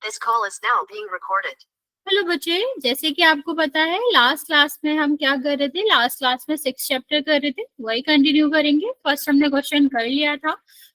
This call is now being recorded. Hello बच्चे, जैसे कि आपको पता है लास्ट क्लास में हम क्या कर रहे थे। लास्ट क्लास में 6 चैप्टर कर रहे थे, वही कंटिन्यू करेंगे। फर्स्ट हमने क्वेश्चन कर लिया था,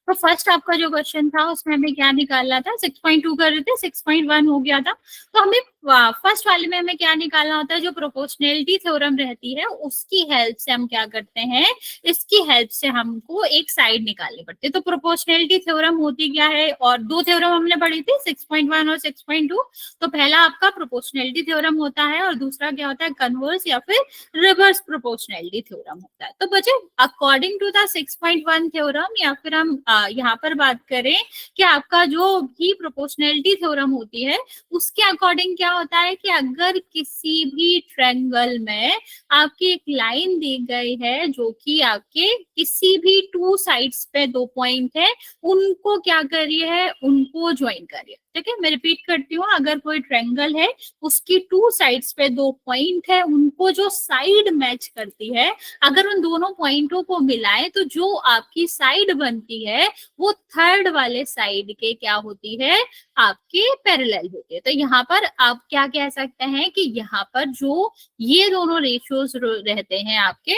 तो फर्स्ट आपका जो क्वेश्चन था उसमें हमें क्या निकालना था। 6.2 कर रहे थे, 6.1 हो गया था। तो हमें फर्स्ट वाले में हमें क्या निकालना होता है, जो प्रोपोर्शनैलिटी थ्योरम रहती है उसकी हेल्प से हम क्या करते हैं, इसकी हेल्प से हमको एक साइड निकालनी पड़ती है। तो प्रोपोर्शनैलिटी थ्योरम होती क्या है, और दो थ्योरम हमने पढ़ी थी 6.1 और 6.2। तो पहला आपका प्रोपोर्शनैलिटी थ्योरम होता है और दूसरा क्या होता है, कन्वर्स या फिर रिवर्स प्रोपोर्शनैलिटी थ्योरम होता है। तो बच्चे अकॉर्डिंग टू द 6.1 थ्योरम, या फिर हम यहाँ पर बात करें कि आपका जो भी प्रोपोर्शनैलिटी थ्योरम होती है उसके अकॉर्डिंग क्या होता है कि अगर किसी भी ट्रायंगल में आपकी एक लाइन दी गई है जो कि आपके किसी भी टू साइड्स पे दो पॉइंट है, उनको क्या करिए है, उनको ज्वाइन करिए। ठीक है, मैं रिपीट करती हूँ, अगर कोई ट्रायंगल है उसकी टू साइड्स पे दो पॉइंट है, उनको जो साइड मैच करती है, अगर उन दोनों पॉइंटों को मिलाएं तो जो आपकी साइड बनती है वो थर्ड वाले साइड के क्या होती है, आपके पैरेलल होती है। तो यहाँ पर आप क्या कह सकते हैं कि यहाँ पर जो ये दोनों रेशियोज रहते हैं आपके,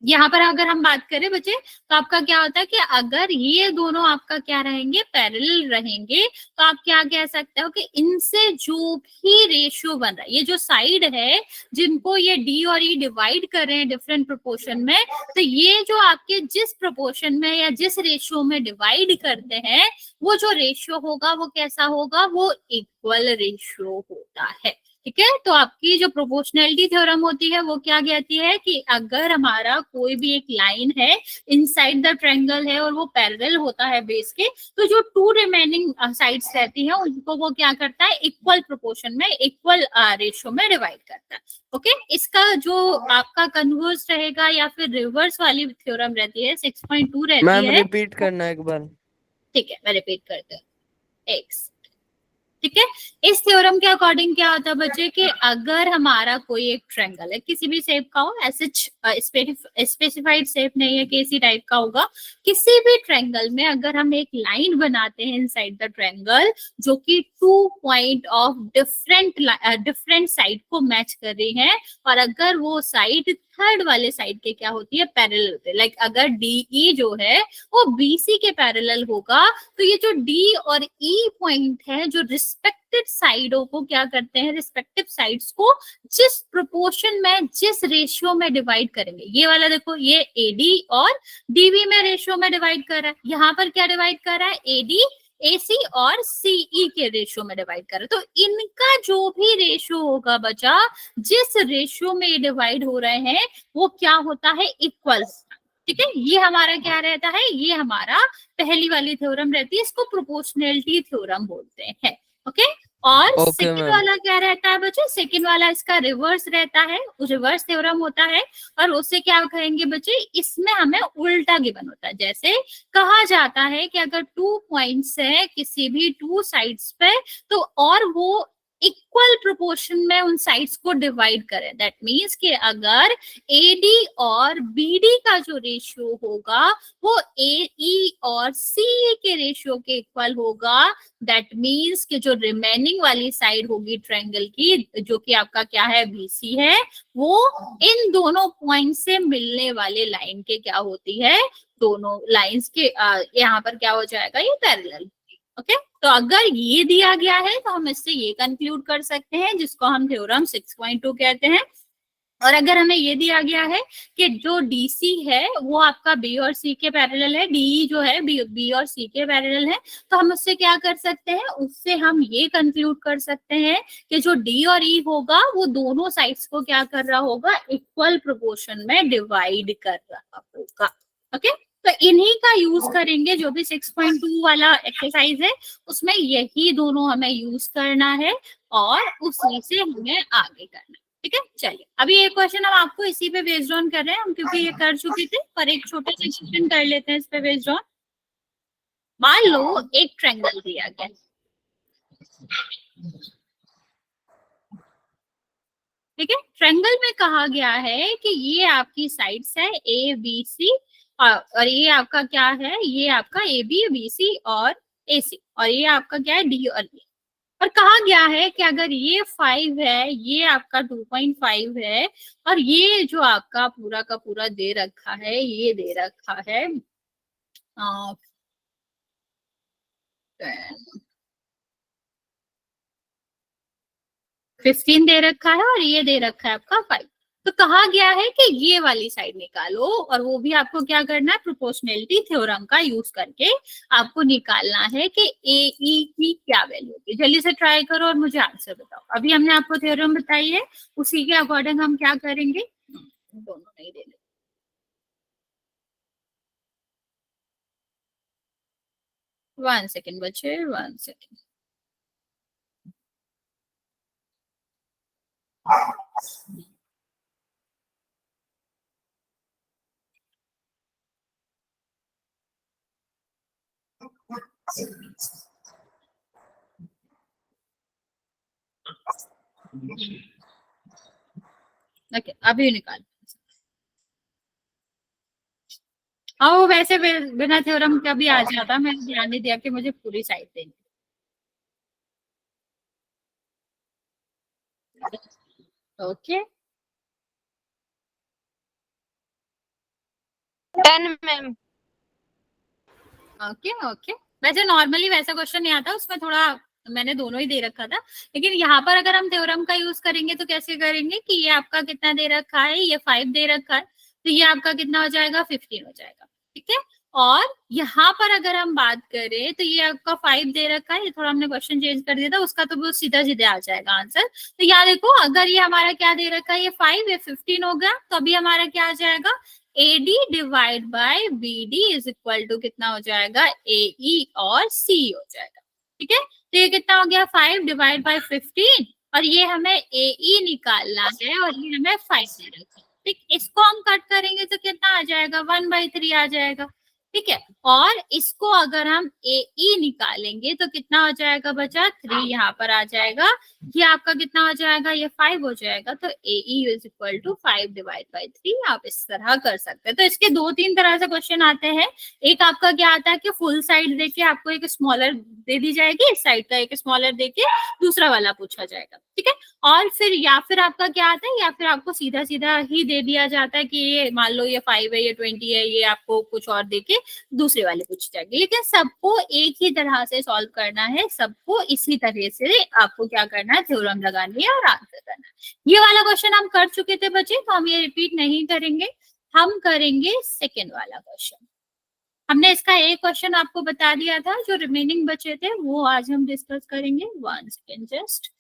यहाँ पर अगर हम बात करें बच्चे, तो आपका क्या होता है कि अगर ये दोनों आपका क्या रहेंगे, पैरेलल रहेंगे, तो आप क्या कह सकते हो कि इनसे जो भी रेशियो बन रहा है, ये जो साइड है जिनको ये डी और ई डिवाइड कर रहे हैं डिफरेंट प्रोपोर्शन में, तो ये जो आपके जिस प्रोपोर्शन में या जिस रेशियो में डिवाइड करते हैं, वो जो रेशियो होगा वो कैसा होगा, वो इक्वल रेशियो होता है। ठीक है, तो आपकी जो प्रोपोर्शनैलिटी थ्योरम होती है वो क्या कहती है कि अगर हमारा कोई भी एक लाइन है इनसाइड द ट्रायंगल है और वो पैरेलल होता है बेस के, तो जो टू रिमेनिंग साइड्स रहती है उनको वो क्या करता है, इक्वल प्रोपोर्शन में, इक्वल रेशियो में डिवाइड करता है। ओके, इसका जो आपका कन्वर्स रहेगा या फिर रिवर्स वाली थ्योरम रहती है 6.2 रहती मैम है। रिपीट करना एक बार। ठीक है, मैं रिपीट करती हूँ। एक्स, ठीक है, इस थ्योरम के अकॉर्डिंग क्या होता है बच्चे कि अगर हमारा कोई एक ट्रायंगल है, किसी भी शेप का हो, ऐसे स्पेसिफाइड शेप नहीं है कि इसी टाइप का होगा, किसी भी ट्रायंगल में अगर हम एक लाइन बनाते हैं इनसाइड द ट्रायंगल जो कि two point of different side को मैच कर रही है, और अगर वो साइड थर्ड वाले साइड के क्या होती है, पैरेलल होते हैं। लाइक अगर डीई जो है वो बीसी के पैरेलल होगा, तो ये जो डी और ई पॉइंट है जो रिस्पेक्टिव साइडों को क्या करते हैं, रिस्पेक्टिव साइड्स को जिस प्रोपोर्शन में, जिस रेशियो में डिवाइड करेंगे, ये वाला देखो, ये एडी और डीबी में रेशियो में डिवाइड कर रहा है, यहाँ पर क्या डिवाइड कर रहा है, एडी एसी और सीई के रेशियो में डिवाइड कर रहा है। तो इनका जो भी रेशियो होगा बचा, जिस रेशियो में ये डिवाइड हो रहे हैं वो क्या होता है, इक्वल। ठीक है, ये हमारा क्या रहता है, ये हमारा पहली वाली थ्योरम रहती है, इसको प्रोपोर्शनैलिटी थ्योरम बोलते हैं। ओके, और ओके सेकंड मैम। वाला क्या रहता है बच्चे, सेकंड वाला इसका रिवर्स रहता है, रिवर्स थ्योरम होता है। और उससे क्या कहेंगे बच्चे, इसमें हमें उल्टा गिवन होता है। जैसे कहा जाता है कि अगर टू पॉइंट्स है किसी भी टू साइड्स पे, तो और वो इक्वल प्रोपोर्शन में उन साइड्स को डिवाइड करें, दैट मीन्स कि अगर एडी और बीडी का जो रेशियो होगा वो एई और सीई के रेशियो के इक्वल होगा, दैट मीन्स कि जो रिमेनिंग वाली साइड होगी ट्रायंगल की, जो कि आपका क्या है, बीसी है, वो इन दोनों पॉइंट से मिलने वाले लाइन के क्या होती है, दोनों लाइंस के यहाँ पर क्या हो जाएगा, ये पैरेलल। ओके, तो अगर ये दिया गया है तो हम इससे ये कंक्लूड कर सकते हैं, जिसको हम थ्योरम 6.2 कहते हैं। और अगर हमें ये दिया गया है कि जो डीसी है वो आपका बी और सी के पैरेलल है, डी जो है बी और सी के पैरेलल है, तो हम उससे क्या कर सकते हैं, उससे हम ये कंक्लूड कर सकते हैं कि जो डी और ई होगा वो दोनों साइड्स को क्या कर रहा होगा, इक्वल प्रोपोर्शन में डिवाइड कर रहा होगा। ओके, तो इन्हीं का यूज करेंगे, जो भी 6.2 वाला एक्सरसाइज है उसमें यही दोनों हमें यूज करना है और उसी से हमें आगे करना है। ठीक है, चलिए अभी एक क्वेश्चन हम आपको इसी पे बेस्ड ऑन कर रहे हैं, हम क्योंकि ये कर चुके थे, पर एक छोटा सा क्वेश्चन कर लेते हैं इस पे बेस्ड ऑन। मान लो एक ट्रायंगल दिया गया, ठीक है, ट्रायंगल में कहा गया है कि ये आपकी साइड्स है ए बी सी, और ये आपका क्या है, ये आपका ए बी बी सी और AC, और ये आपका क्या है D और E। और कहा गया है कि अगर ये 5 है, ये आपका 2.5 है, और ये जो आपका पूरा का पूरा दे रखा है, ये दे रखा है 15 दे रखा है, और ये दे रखा है आपका 5। तो कहा गया है कि ये वाली साइड निकालो, और वो भी आपको क्या करना है, प्रोपोर्शनैलिटी थ्योरम का यूज करके आपको निकालना है कि ए ई की क्या वैल्यू होगी। जल्दी से ट्राई करो और मुझे आंसर बताओ। अभी हमने आपको थ्योरम बताई है, उसी के अकॉर्डिंग हम क्या करेंगे, दोनों नहीं दे रहे। 1 सेकेंड बच्चे, 1 सेकेंड। ओके, अभी निकाल। हाँ, वो वैसे बिना थ्योरम का भी आ जाता, मैंने ध्यान नहीं दिया कि मुझे पूरी साइड देनी। Okay 10 ma'am. Okay okay. वैसे नॉर्मली वैसा क्वेश्चन नहीं आता, उसमें थोड़ा मैंने दोनों ही दे रखा था, लेकिन यहाँ पर अगर हम थ्योरम का यूज करेंगे तो कैसे करेंगे कि ये आपका कितना दे रखा है, ये 5 दे रखा है, तो ये आपका कितना हो जाएगा, 15 हो जाएगा। ठीक है, और यहाँ पर अगर हम बात करें तो ये आपका 5 दे रखा है, ये थोड़ा हमने क्वेश्चन चेंज कर दिया था, उसका तो वो सीधा सीधा आ जाएगा आंसर। तो याद देखो, अगर ये हमारा क्या दे रखा है, ये 5, ये 15 हो गया, तो अभी हमारा क्या आ जाएगा, AD divide by BD is equal to कितना हो जाएगा, AE और C हो जाएगा। ठीक है, तो ये कितना हो गया, 5 डिवाइड बाय 15, और ये हमें AE निकालना है, और ये हमें 5 दे रखा है। ठीक, इसको हम कट करेंगे तो कितना आ जाएगा, 1/3 आ जाएगा। ठीक है, और इसको अगर हम AE निकालेंगे तो कितना हो जाएगा बचा, 3 यहाँ पर आ जाएगा, ये आपका कितना हो जाएगा, ये 5 हो जाएगा। तो AE is equal to 5 divide by 3, आप इस तरह कर सकते हैं। तो इसके 2-3 तरह से क्वेश्चन आते हैं। एक आपका क्या आता है कि फुल साइड देके आपको एक स्मॉलर दे दी जाएगी, इस साइड का एक स्मॉलर देके दूसरा वाला पूछा जाएगा। ठीक है, और फिर या फिर आपका क्या आता है, या फिर आपको सीधा सीधा ही दे दिया जाता है कि ये मान लो ये 5 है, ये 20 है, ये आपको कुछ और देके दूसरे वाले पूछी जाएगी। लेकिन सबको एक ही तरह से सॉल्व करना है, सबको इसी तरह से आपको क्या करना है, थ्योरम लगानी है और आंसर करना है। ये वाला क्वेश्चन हम कर चुके थे बच्चे, तो हम ये रिपीट नहीं करेंगे, हम करेंगे सेकेंड वाला क्वेश्चन। हमने इसका एक क्वेश्चन आपको बता दिया था, जो रिमेनिंग बचे थे वो आज हम डिस्कस करेंगे। 1 सेकेंड जस्ट।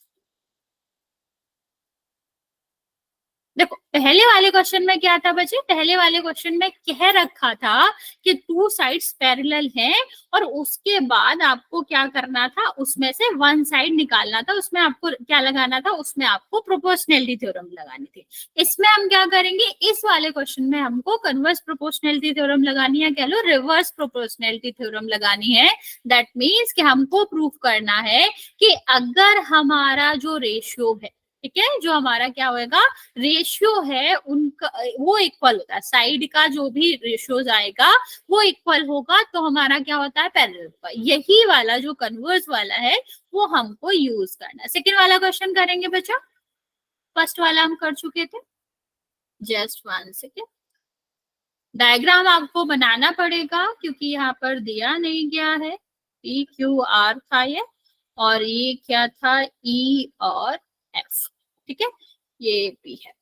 देखो, पहले वाले क्वेश्चन में क्या था बच्चे, पहले वाले क्वेश्चन में कह रखा था कि 2 साइड्स पैरेलल हैं, और उसके बाद आपको क्या करना था, उसमें से 1 साइड निकालना था, उसमें आपको क्या लगाना था, उसमें आपको प्रोपोर्शनैलिटी थ्योरम लगानी थी। इसमें हम क्या करेंगे, इस वाले क्वेश्चन में हमको कन्वर्स प्रोपोर्शनैलिटी थ्योरम लगानी है, कह लो रिवर्स प्रोपोर्शनैलिटी थ्योरम लगानी है। दैट मीन्स कि हमको प्रूव करना है कि अगर हमारा जो रेशियो है, ठीक है, जो हमारा क्या होगा, रेशियो है उनका, वो इक्वल होता है, साइड का जो भी रेशियोज आएगा वो इक्वल होगा, तो हमारा क्या होता है, पैरेलल होगा। यही वाला जो कन्वर्स वाला है वो हमको यूज करना है। सेकेंड वाला क्वेश्चन करेंगे बच्चा, फर्स्ट वाला हम कर चुके थे। जस्ट 1 सेकेंड, डायग्राम आपको बनाना पड़ेगा क्योंकि यहाँ पर दिया नहीं गया है। PQR था ये, और ये क्या था, E और F। ठीक है, ये P है।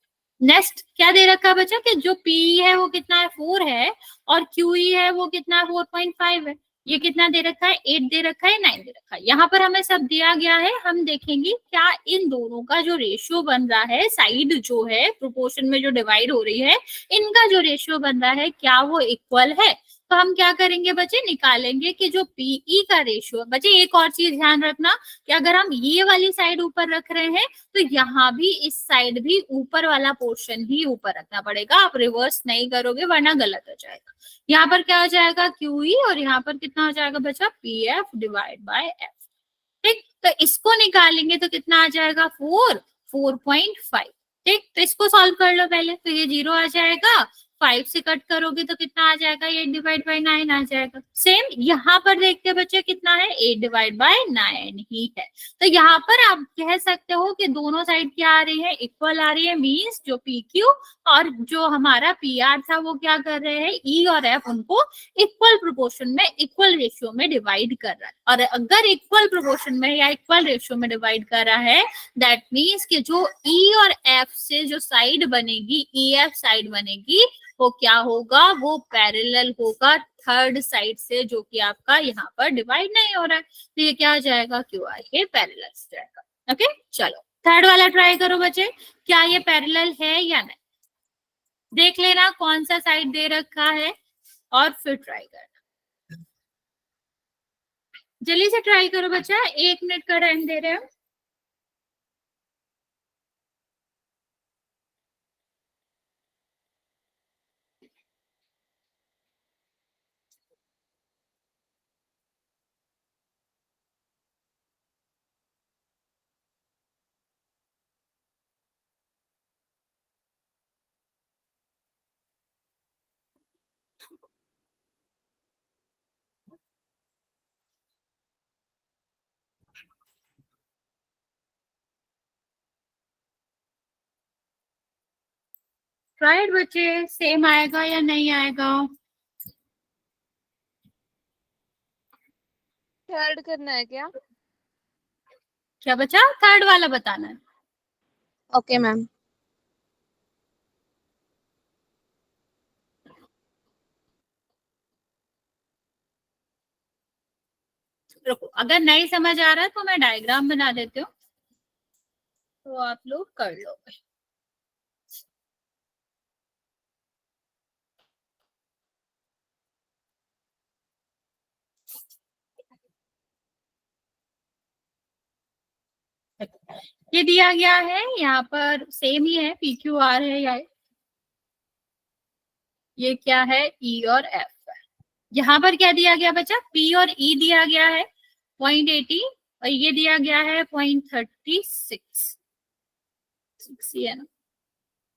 नेक्स्ट क्या दे रखा है बच्चा, कि जो P है वो कितना है, 4 है, और QE है वो कितना है, 4.5 है। ये कितना दे रखा है, 8 दे रखा है, 9 दे रखा है। यहाँ पर हमें सब दिया गया है, हम देखेंगे क्या इन दोनों का जो रेशियो बन रहा है, साइड जो है प्रोपोर्शन में जो डिवाइड हो रही है, इनका जो रेशियो बन रहा है क्या वो इक्वल है। तो हम क्या करेंगे बच्चे, निकालेंगे कि जो PE का रेशियो, बच्चे एक और चीज ध्यान रखना कि अगर हम ये वाली साइड ऊपर रख रहे हैं तो यहाँ भी इस साइड भी ऊपर वाला पोर्शन ही ऊपर रखना पड़ेगा, आप रिवर्स नहीं करोगे वरना गलत हो जाएगा। यहाँ पर क्या हो जाएगा, QE, और यहाँ पर कितना हो जाएगा बच्चा, PF डिवाइड बाय F। ठीक, तो इसको निकालेंगे तो कितना आ जाएगा, 4.5। ठीक, तो इसको सॉल्व कर लो पहले, तो ये 0 आ जाएगा, 5 से कट करोगे तो कितना आ जाएगा, 8 डिवाइड बाई 9 आ जाएगा। सेम यहाँ पर देखते हैं बच्चे कितना है, 8 डिवाइड बाई 9 ही है। तो यहाँ पर आप कह सकते हो कि दोनों साइड क्या आ रही है, इक्वल आ रही है, मीन्स जो पी क्यू और जो हमारा पी आर था वो क्या कर रहे हैं, ई और एफ उनको इक्वल प्रोपोर्शन में, इक्वल रेशियो में डिवाइड कर रहा है। और अगर इक्वल प्रोपोर्शन में या इक्वल रेशियो में डिवाइड कर रहा है, दैट मीन्स कि जो ई और एफ से जो साइड बनेगी, ई एफ साइड बनेगी, वो क्या होगा, वो पैरेलल होगा थर्ड साइड से, जो कि आपका यहाँ पर डिवाइड नहीं हो रहा है। तो ये क्या आ जाएगा, क्यू आर के पैरेलल जाएगा। ओके, चलो थर्ड वाला ट्राई करो बच्चे, क्या ये पैरेलल है या नहीं, देख लेना कौन सा साइड दे रखा है और फिर ट्राई करना। जल्दी से ट्राई करो बच्चा, 1 मिनट का टाइम दे रहे हैं। राइट बच्चे, सेम आएगा या नहीं आएगा, थर्ड करना है क्या? क्या बच्चा, थर्ड वाला बताना है। Okay ma'am. रुको, अगर नहीं समझ आ रहा तो मैं डायग्राम बना देती हूँ, तो आप लोग कर लोगे। ये दिया गया है, यहाँ पर सेम ही है, पी क्यू आर है, या ये क्या है, ई और एफ है। यहाँ पर क्या दिया गया बच्चा, पी और ई दिया गया है 0.80 और ये दिया गया है 0.36 ही है ना।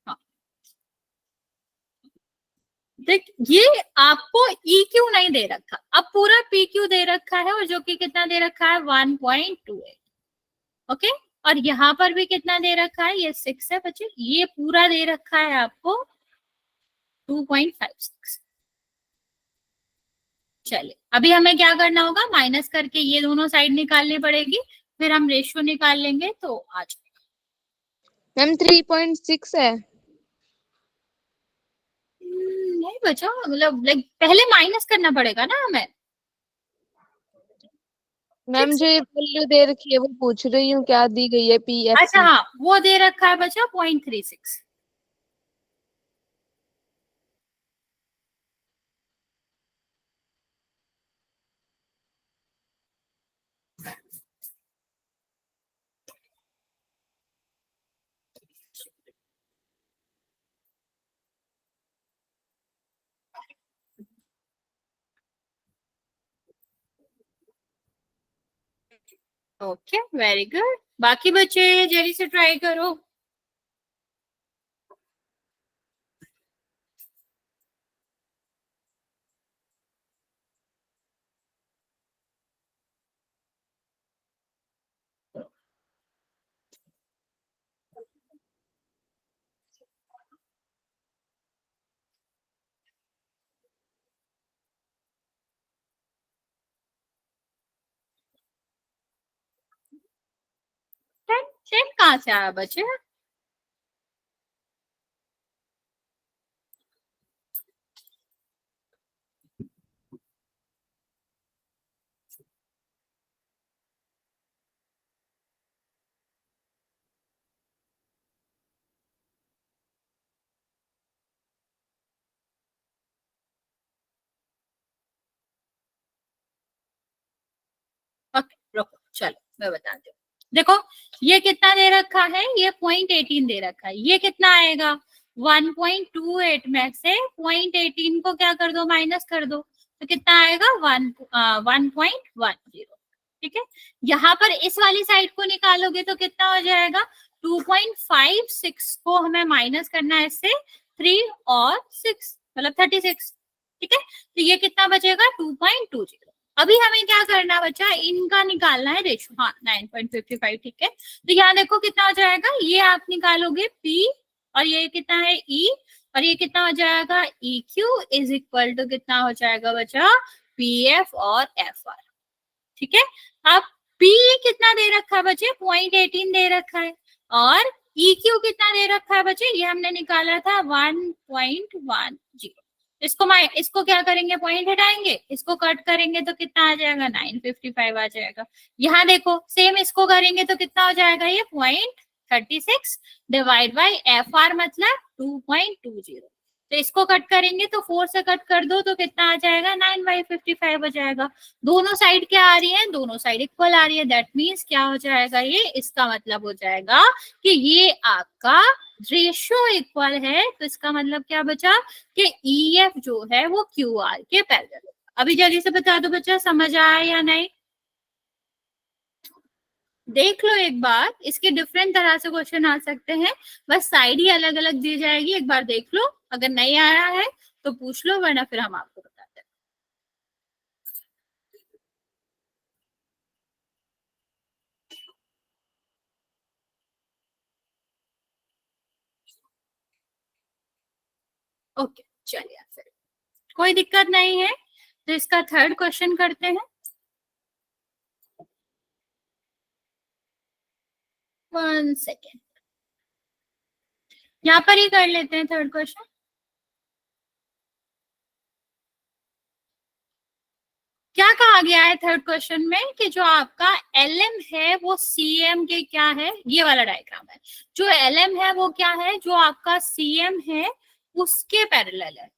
हाँ, देख ये आपको ई क्यू नहीं दे रखा, अब पूरा पी क्यू दे रखा है, और जो कि कितना दे रखा है, 1.28। ओके, और यहाँ पर भी कितना दे रखा है, ये 6 है बच्चे, ये पूरा दे रखा है आपको 2.56। चलिए अभी हमें क्या करना होगा, माइनस करके ये दोनों साइड निकालनी पड़ेगी, फिर हम रेशियो निकाल लेंगे तो आ जाएगा। मैम 3.6 है। नहीं बच्चा, मतलब लाइक पहले माइनस करना पड़ेगा ना हमें। मैम जो ये वैल्यू दे रखी है वो पूछ रही हूँ, क्या दी गई है पी एफ अच्छा हाँ, वो दे रखा है बच्चा 0.36। ओके वेरी गुड, बाकी बच्चे जल्दी से ट्राई करो। टेन कहाँ से आया बच्चे, ओके रुको, चलो मैं बताती हूँ। देखो ये कितना दे रखा है, ये 0.18 दे रखा है, ये कितना आएगा, 1.28 में से 0.18 को क्या कर दो, माइनस कर दो, तो कितना आएगा, 1.10। ठीक है, यहाँ पर इस वाली साइड को निकालोगे तो कितना हो जाएगा, 2.56 को हमें माइनस करना है इससे, 3 और 6 मतलब 36। ठीक है, तो ये कितना बचेगा 2.20। अभी हमें क्या करना बचा, इनका निकालना है रेशो। हाँ 9.55। ठीक है, तो यहाँ देखो कितना हो जाएगा, ये आप निकालोगे P और ये कितना है E और ये कितना हो जाएगा EQ इज इक्वल टू कितना हो जाएगा बचा PF और FR। ठीक है, अब P कितना दे रखा है बच्चे 0.18 दे रखा है और EQ कितना दे रखा है बच्चे, ये हमने निकाला था 1.10। इसको क्या करेंगे, पॉइंट हटाएंगे, इसको कट करेंगे तो कितना आ जाएगा 955 आ जाएगा। यहाँ देखो सेम इसको करेंगे तो कितना हो जाएगा, ये 0.36 डिवाइड बाई FR मतलब 2.20। तो इसको कट करेंगे तो 4 से कट कर दो तो कितना आ जाएगा 9/55 हो जाएगा। दोनों साइड क्या आ रही है, दोनों साइड इक्वल आ रही है। दैट मीन्स क्या हो जाएगा, ये इसका मतलब हो जाएगा कि ये आपका रेशियो इक्वल है। तो इसका मतलब क्या बचा कि EF जो है वो QR के पैरेलल है। अभी जल्दी से बता दो बच्चा, समझ आया या नहीं। देख लो एक बार, इसके डिफरेंट तरह से क्वेश्चन आ सकते हैं, बस साइड ही अलग अलग दी जाएगी। एक बार देख लो, अगर नहीं आया है तो पूछ लो, वरना फिर हम आपको बताते हैं। ओके चलिए, फिर कोई दिक्कत नहीं है तो इसका थर्ड क्वेश्चन करते हैं। 1 सेकेंड, यहाँ पर ही कर लेते हैं थर्ड क्वेश्चन। क्या कहा गया है थर्ड क्वेश्चन में कि जो आपका LM है वो CM के क्या है, ये वाला डायग्राम है। जो LM है वो क्या है, जो आपका CM है उसके पैरेलल है।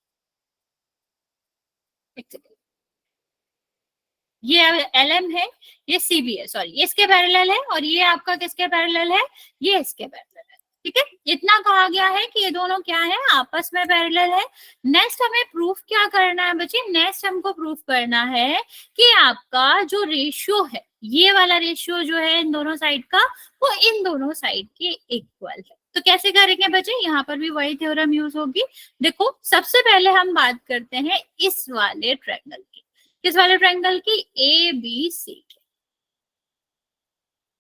ये LM है, ये CB है, सॉरी ये इसके पैरेलल है, और ये आपका किसके पैरेलल है, ये इसके पैरेलल है। ठीक है, इतना कहा गया है कि ये दोनों क्या है, आपस में पैरेलल है। नेक्स्ट हमें प्रूफ क्या करना है बच्चे, नेक्स्ट हमको प्रूफ करना है कि आपका जो रेशियो है, ये वाला रेशियो जो है इन दोनों साइड का, वो इन दोनों साइड के इक्वल है। तो कैसे करेंगे बच्चे, यहाँ पर भी वही थ्योरम यूज होगी। देखो सबसे पहले हम बात करते हैं इस वाले ट्रायंगल की, किस वाले ट्रायंगल की, ABC की।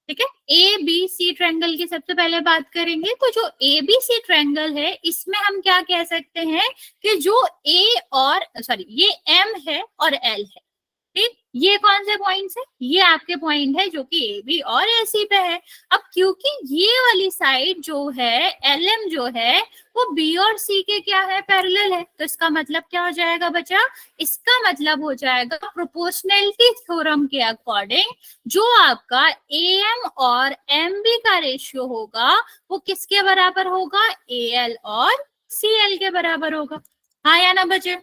ठीक है, ABC ट्रायंगल की सबसे पहले बात करेंगे। तो जो ABC ट्रायंगल है इसमें हम क्या कह सकते हैं कि जो A और सॉरी ये M है और L है। ठीक, ये कौन से पॉइंट्स है, ये आपके पॉइंट है जो कि AB और AC पे है। अब क्योंकि ये वाली साइड जो है LM जो है वो B और C के क्या है, पैरेलल है, तो इसका मतलब क्या हो जाएगा बच्चा, इसका मतलब हो जाएगा प्रोपोर्शनैलिटी थ्योरम के अकॉर्डिंग जो आपका AM और MB का रेशियो होगा वो किसके बराबर होगा, AL और CL के बराबर होगा। हाँ या ना बच्चे,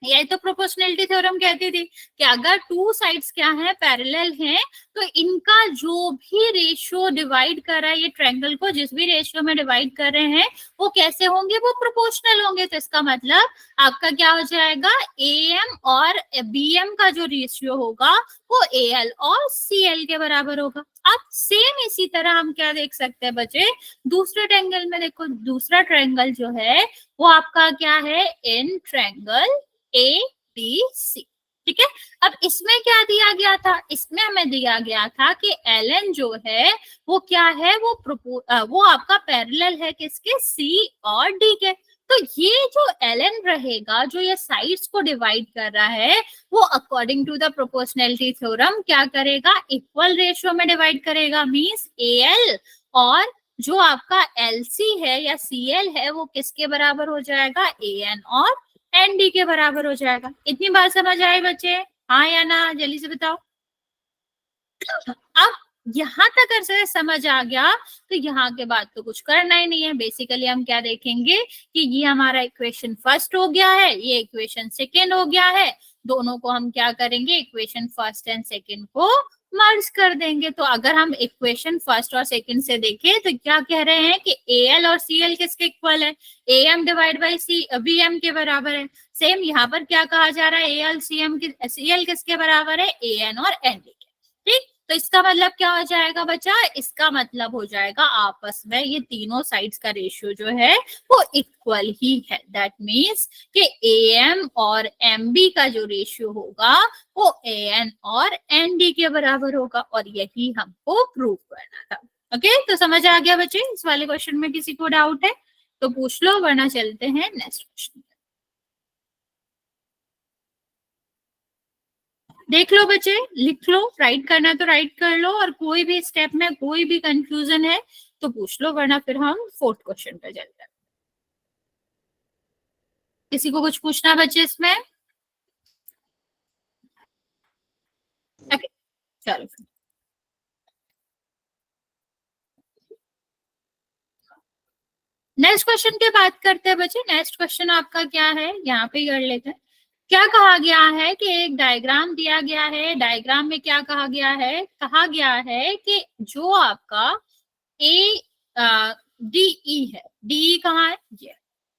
यही तो प्रोपोर्शनैलिटी थ्योरम कहती थी कि अगर टू साइड्स क्या है, पैरेलल हैं, तो इनका जो भी रेशियो डिवाइड कर रहा है, ये ट्रायंगल को जिस भी रेशियो में डिवाइड कर रहे हैं वो कैसे होंगे, वो प्रोपोर्शनल होंगे। तो इसका मतलब आपका क्या हो जाएगा, AM और BM का जो रेशियो होगा वो AL और CL के बराबर होगा। अब सेम इसी तरह हम क्या देख सकते हैं बच्चे, दूसरे ट्रायंगल में देखो, दूसरा ट्रायंगल जो है वो आपका क्या है, इन ट्रायंगल ABC। ठीक है, अब इसमें क्या दिया गया था, इसमें हमें दिया गया था कि LN जो है वो क्या है, वो आपका पैरेलल है किसके, C और D के। तो ये जो LN रहेगा, जो ये साइड्स को डिवाइड कर रहा है, वो according to the proportionality theorem क्या करेगा, इक्वल रेशियो में डिवाइड करेगा। मींस AL और जो आपका LC है या CL है वो किसके बराबर हो जाएगा, AN और ND के बराबर हो जाएगा। इतनी बात समझ आए बच्चे, हाँ या ना, जल्दी से बताओ। अब यहाँ तक अगर समझ आ गया तो यहाँ के बाद तो कुछ करना ही नहीं है। बेसिकली हम क्या देखेंगे कि ये हमारा इक्वेशन फर्स्ट हो गया है, ये इक्वेशन सेकेंड हो गया है, दोनों को हम क्या करेंगे, इक्वेशन फर्स्ट एंड सेकेंड को मर्ज कर देंगे। तो अगर हम इक्वेशन फर्स्ट और सेकंड से देखें तो क्या कह रहे हैं कि AL और CL किसके इक्वल है, AM डिवाइड बाई BM के बराबर है। सेम यहाँ पर क्या कहा जा रहा है, CL किसके बराबर है, AN और ND के। ठीक, तो इसका मतलब क्या हो जाएगा बच्चा, इसका मतलब हो जाएगा आपस में ये तीनों साइड्स का रेशियो जो है वो इक्वल ही है। दैट मीन्स कि AM और MB का जो रेशियो होगा वो AN और ND के बराबर होगा, और यही हमको प्रूव करना था। ओके, तो समझ आ गया बच्चे? इस वाले क्वेश्चन में किसी को डाउट है तो पूछ लो, वरना चलते हैं नेक्स्ट क्वेश्चन। देख लो बच्चे, लिख लो, राइट करना तो राइट कर लो, और कोई भी स्टेप में कोई भी कंफ्यूजन है तो पूछ लो, वरना फिर हम फोर्थ क्वेश्चन पे चलते हैं। किसी को कुछ पूछना बच्चे इसमें? ओके, चलो नेक्स्ट क्वेश्चन की बात करते हैं बच्चे। नेक्स्ट क्वेश्चन आपका क्या है, यहाँ पे कर लेते हैं। क्या कहा गया है कि एक डायग्राम दिया गया है, डायग्राम में क्या कहा गया है, कहा गया है कि जो आपका ए DE है, DE कहाँ है, ये,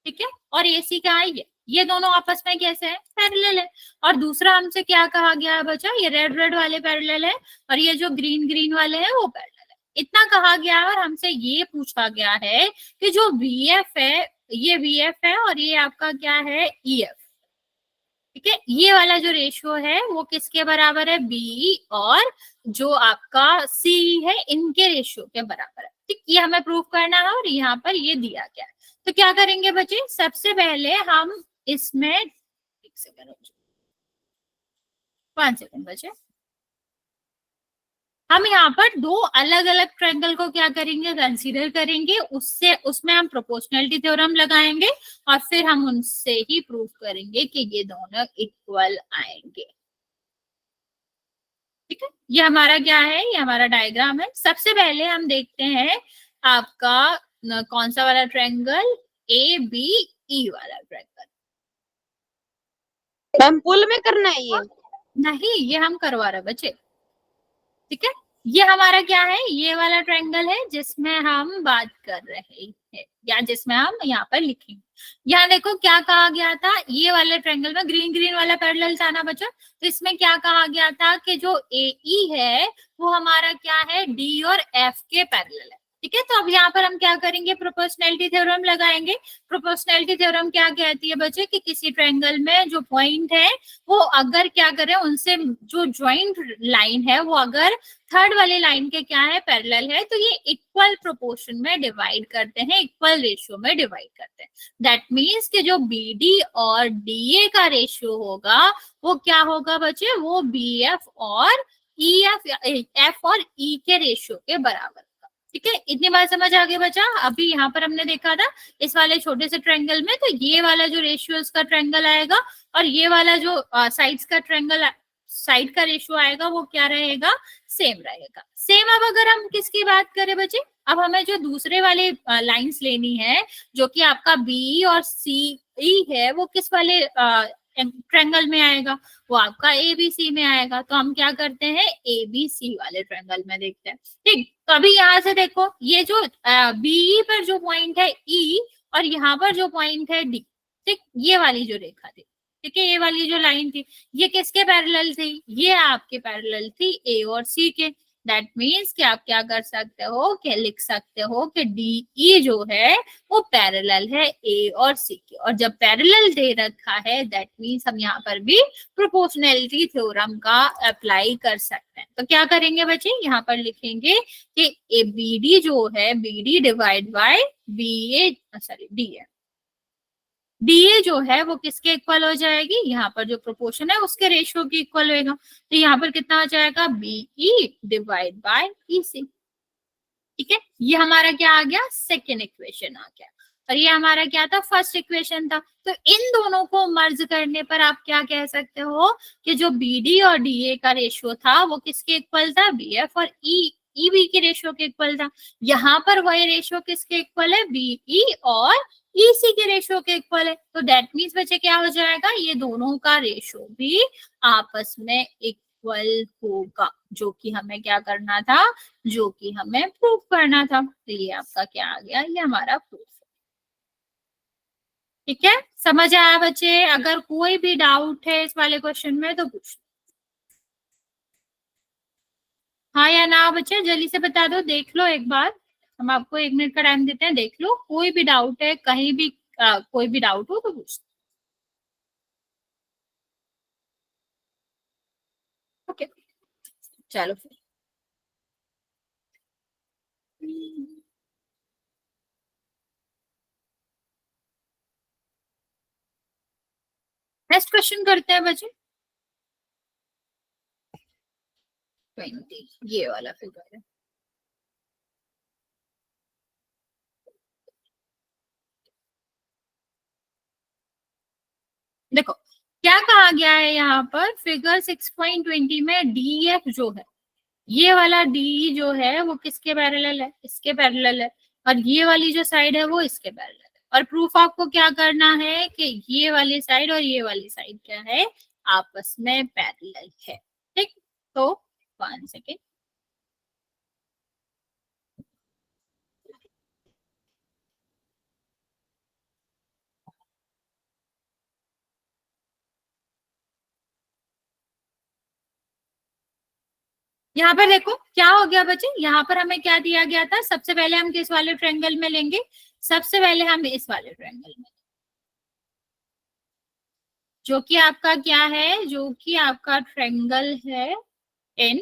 ठीक है, और AC कहाँ है, ये दोनों आपस में कैसे है, पैरेलल है। और दूसरा हमसे क्या कहा गया है बच्चा, ये रेड रेड वाले पैरेलल है और ये जो ग्रीन ग्रीन वाले हैं वो पैरेलल है। इतना कहा गया है, और हमसे ये पूछा गया है कि जो VF है, ये VF है और ये आपका क्या है, EF, ठीक है, ये वाला जो रेशियो है वो किसके बराबर है, BE और जो आपका CE है, इनके रेशियो के बराबर है। ठीक, ये हमें प्रूव करना है और यहाँ पर ये दिया गया है। तो क्या करेंगे बच्चे, सबसे पहले हम इसमें 1 सेकंड, 5 सेकंड बचे, हम यहाँ पर दो अलग अलग ट्रायंगल को क्या करेंगे, कंसीडर करेंगे, उससे उसमें हम प्रोपोर्शनलिटी थ्योरम लगाएंगे और फिर हम उनसे ही प्रूव करेंगे कि ये दोनों इक्वल आएंगे। ठीक है, ये हमारा क्या है, ये हमारा डायग्राम है। सबसे पहले हम देखते हैं आपका कौन सा वाला ट्रायंगल, ABE वाला ट्रायंगल। मैम पुल में करना है ये? नहीं, ये हम करवा रहे बच्चे। ठीक है, ये हमारा क्या है, ये वाला ट्रायंगल है जिसमें हम बात कर रहे हैं, या जिसमें हम यहाँ पर लिखेंगे। यहाँ देखो क्या कहा गया था, ये वाले ट्रायंगल में ग्रीन ग्रीन वाला पैरेलल था ना बच्चा, तो इसमें क्या कहा गया था कि जो AE है वो हमारा क्या है, D और F के पैरेलल है। ठीक है, तो अब यहाँ पर हम क्या करेंगे, प्रोपोर्शनैलिटी थ्योरम लगाएंगे। प्रोपोर्शनैलिटी थ्योरम क्या कहती है बच्चे, कि किसी ट्रायंगल में जो पॉइंट है वो अगर क्या करे, उनसे जो ज्वाइंट लाइन है वो अगर थर्ड वाली लाइन के क्या है, पैरेलल है, तो ये इक्वल प्रोपोर्शन में डिवाइड करते हैं, इक्वल रेशियो में डिवाइड करते हैं। दैट मीन्स कि जो BD और DA का रेशियो होगा वो क्या होगा बच्चे, वो BF और F और E के रेशियो के बराबर। ठीक है, इतनी बात समझ आ गई बच्चा। अभी यहाँ पर हमने देखा था इस वाले छोटे से ट्रायंगल में, तो ये वाला जो रेशियो इसका ट्रायंगल आएगा और ये वाला जो साइड्स का ट्रायंगल, साइड का रेशियो आएगा वो क्या रहेगा, सेम रहेगा। सेम अब अगर हम किसकी बात करें बच्चे, अब हमें जो दूसरे वाले लाइंस लेनी है जो कि आपका BE और CE है, वो किस वाले ट्रायंगल में आएगा, वो आपका ABC में आएगा। तो हम क्या करते हैं, ABC वाले ट्रायंगल में देखते हैं। ठीक, तो अभी यहाँ से देखो, ये जो BE पर जो पॉइंट है E और यहाँ पर जो पॉइंट है D, ठीक, ये वाली जो रेखा थी, ठीक है, ये वाली जो लाइन थी, ये किसके पैरेलल थी, ये आपके पैरेलल थी A और C के। दैट मीन्स कि आप क्या कर सकते हो, कि लिख सकते हो कि DE जो है वो पैरेलल है A और C के, और जब पैरेलल दे रखा है दैट मीन्स हम यहाँ पर भी प्रोपोर्शनैलिटी थ्योरम का अप्लाई कर सकते हैं। तो क्या करेंगे बच्चे, यहाँ पर लिखेंगे कि BD जो है, BD divide by DA, DA जो है वो किसके इक्वल हो जाएगी, यहाँ पर जो प्रोपोर्शन है उसके रेशियो की इक्वल होगा। तो यहाँ पर कितना हो जाएगा, BE डिवाइड बाय EC। ठीक है, ये हमारा क्या आ गया, सेकेंड इक्वेशन आ गया, और ये हमारा क्या था, फर्स्ट इक्वेशन था। तो इन दोनों को मर्ज करने पर आप क्या कह सकते हो कि जो BD और DA का रेशियो था वो किसके इक्वल था, BF और EB के रेशियो के इक्वल था। यहाँ पर वही रेशियो किसके इक्वल है, BE और EC के रेशियो के इक्वल है। तो दैट मीन्स बच्चे क्या हो जाएगा, ये दोनों का रेशियो भी आपस में इक्वल होगा, जो कि हमें क्या करना था, जो कि हमें प्रूव करना था। तो ये आपका क्या आ गया, ये हमारा प्रूफ। ठीक है, समझ आया बच्चे? अगर कोई भी डाउट है इस वाले क्वेश्चन में तो पूछ। हाँ या ना बच्चे, जल्दी से बता दो, देख लो एक बार, हम आपको 1 मिनट का टाइम देते हैं, देख लो, कोई भी डाउट है कहीं भी, कोई भी डाउट हो तो पूछ। ओके, चलो फिर। नेक्स्ट क्वेश्चन करते हैं बच्चे। 20, ये वाला फिगर है। देखो क्या कहा गया है यहाँ पर, फिगर 6.20 में डी एफ जो है, ये वाला डी जो है वो किसके पैरेलल है, इसके पैरेलल है, और ये वाली जो साइड है वो इसके पैरेलल है। और प्रूफ आपको क्या करना है कि ये वाली साइड और ये वाली साइड क्या है, आपस में पैरेलल है। ठीक, तो 1 सेकेंड। यहाँ पर देखो क्या हो गया बच्चे, यहाँ पर हमें क्या दिया गया था, सबसे पहले हम किस वाले ट्रायंगल में लेंगे, सबसे पहले हम इस वाले ट्रायंगल में, जो कि आपका क्या है, जो कि आपका ट्रायंगल है in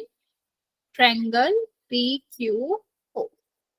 triangle P Q O.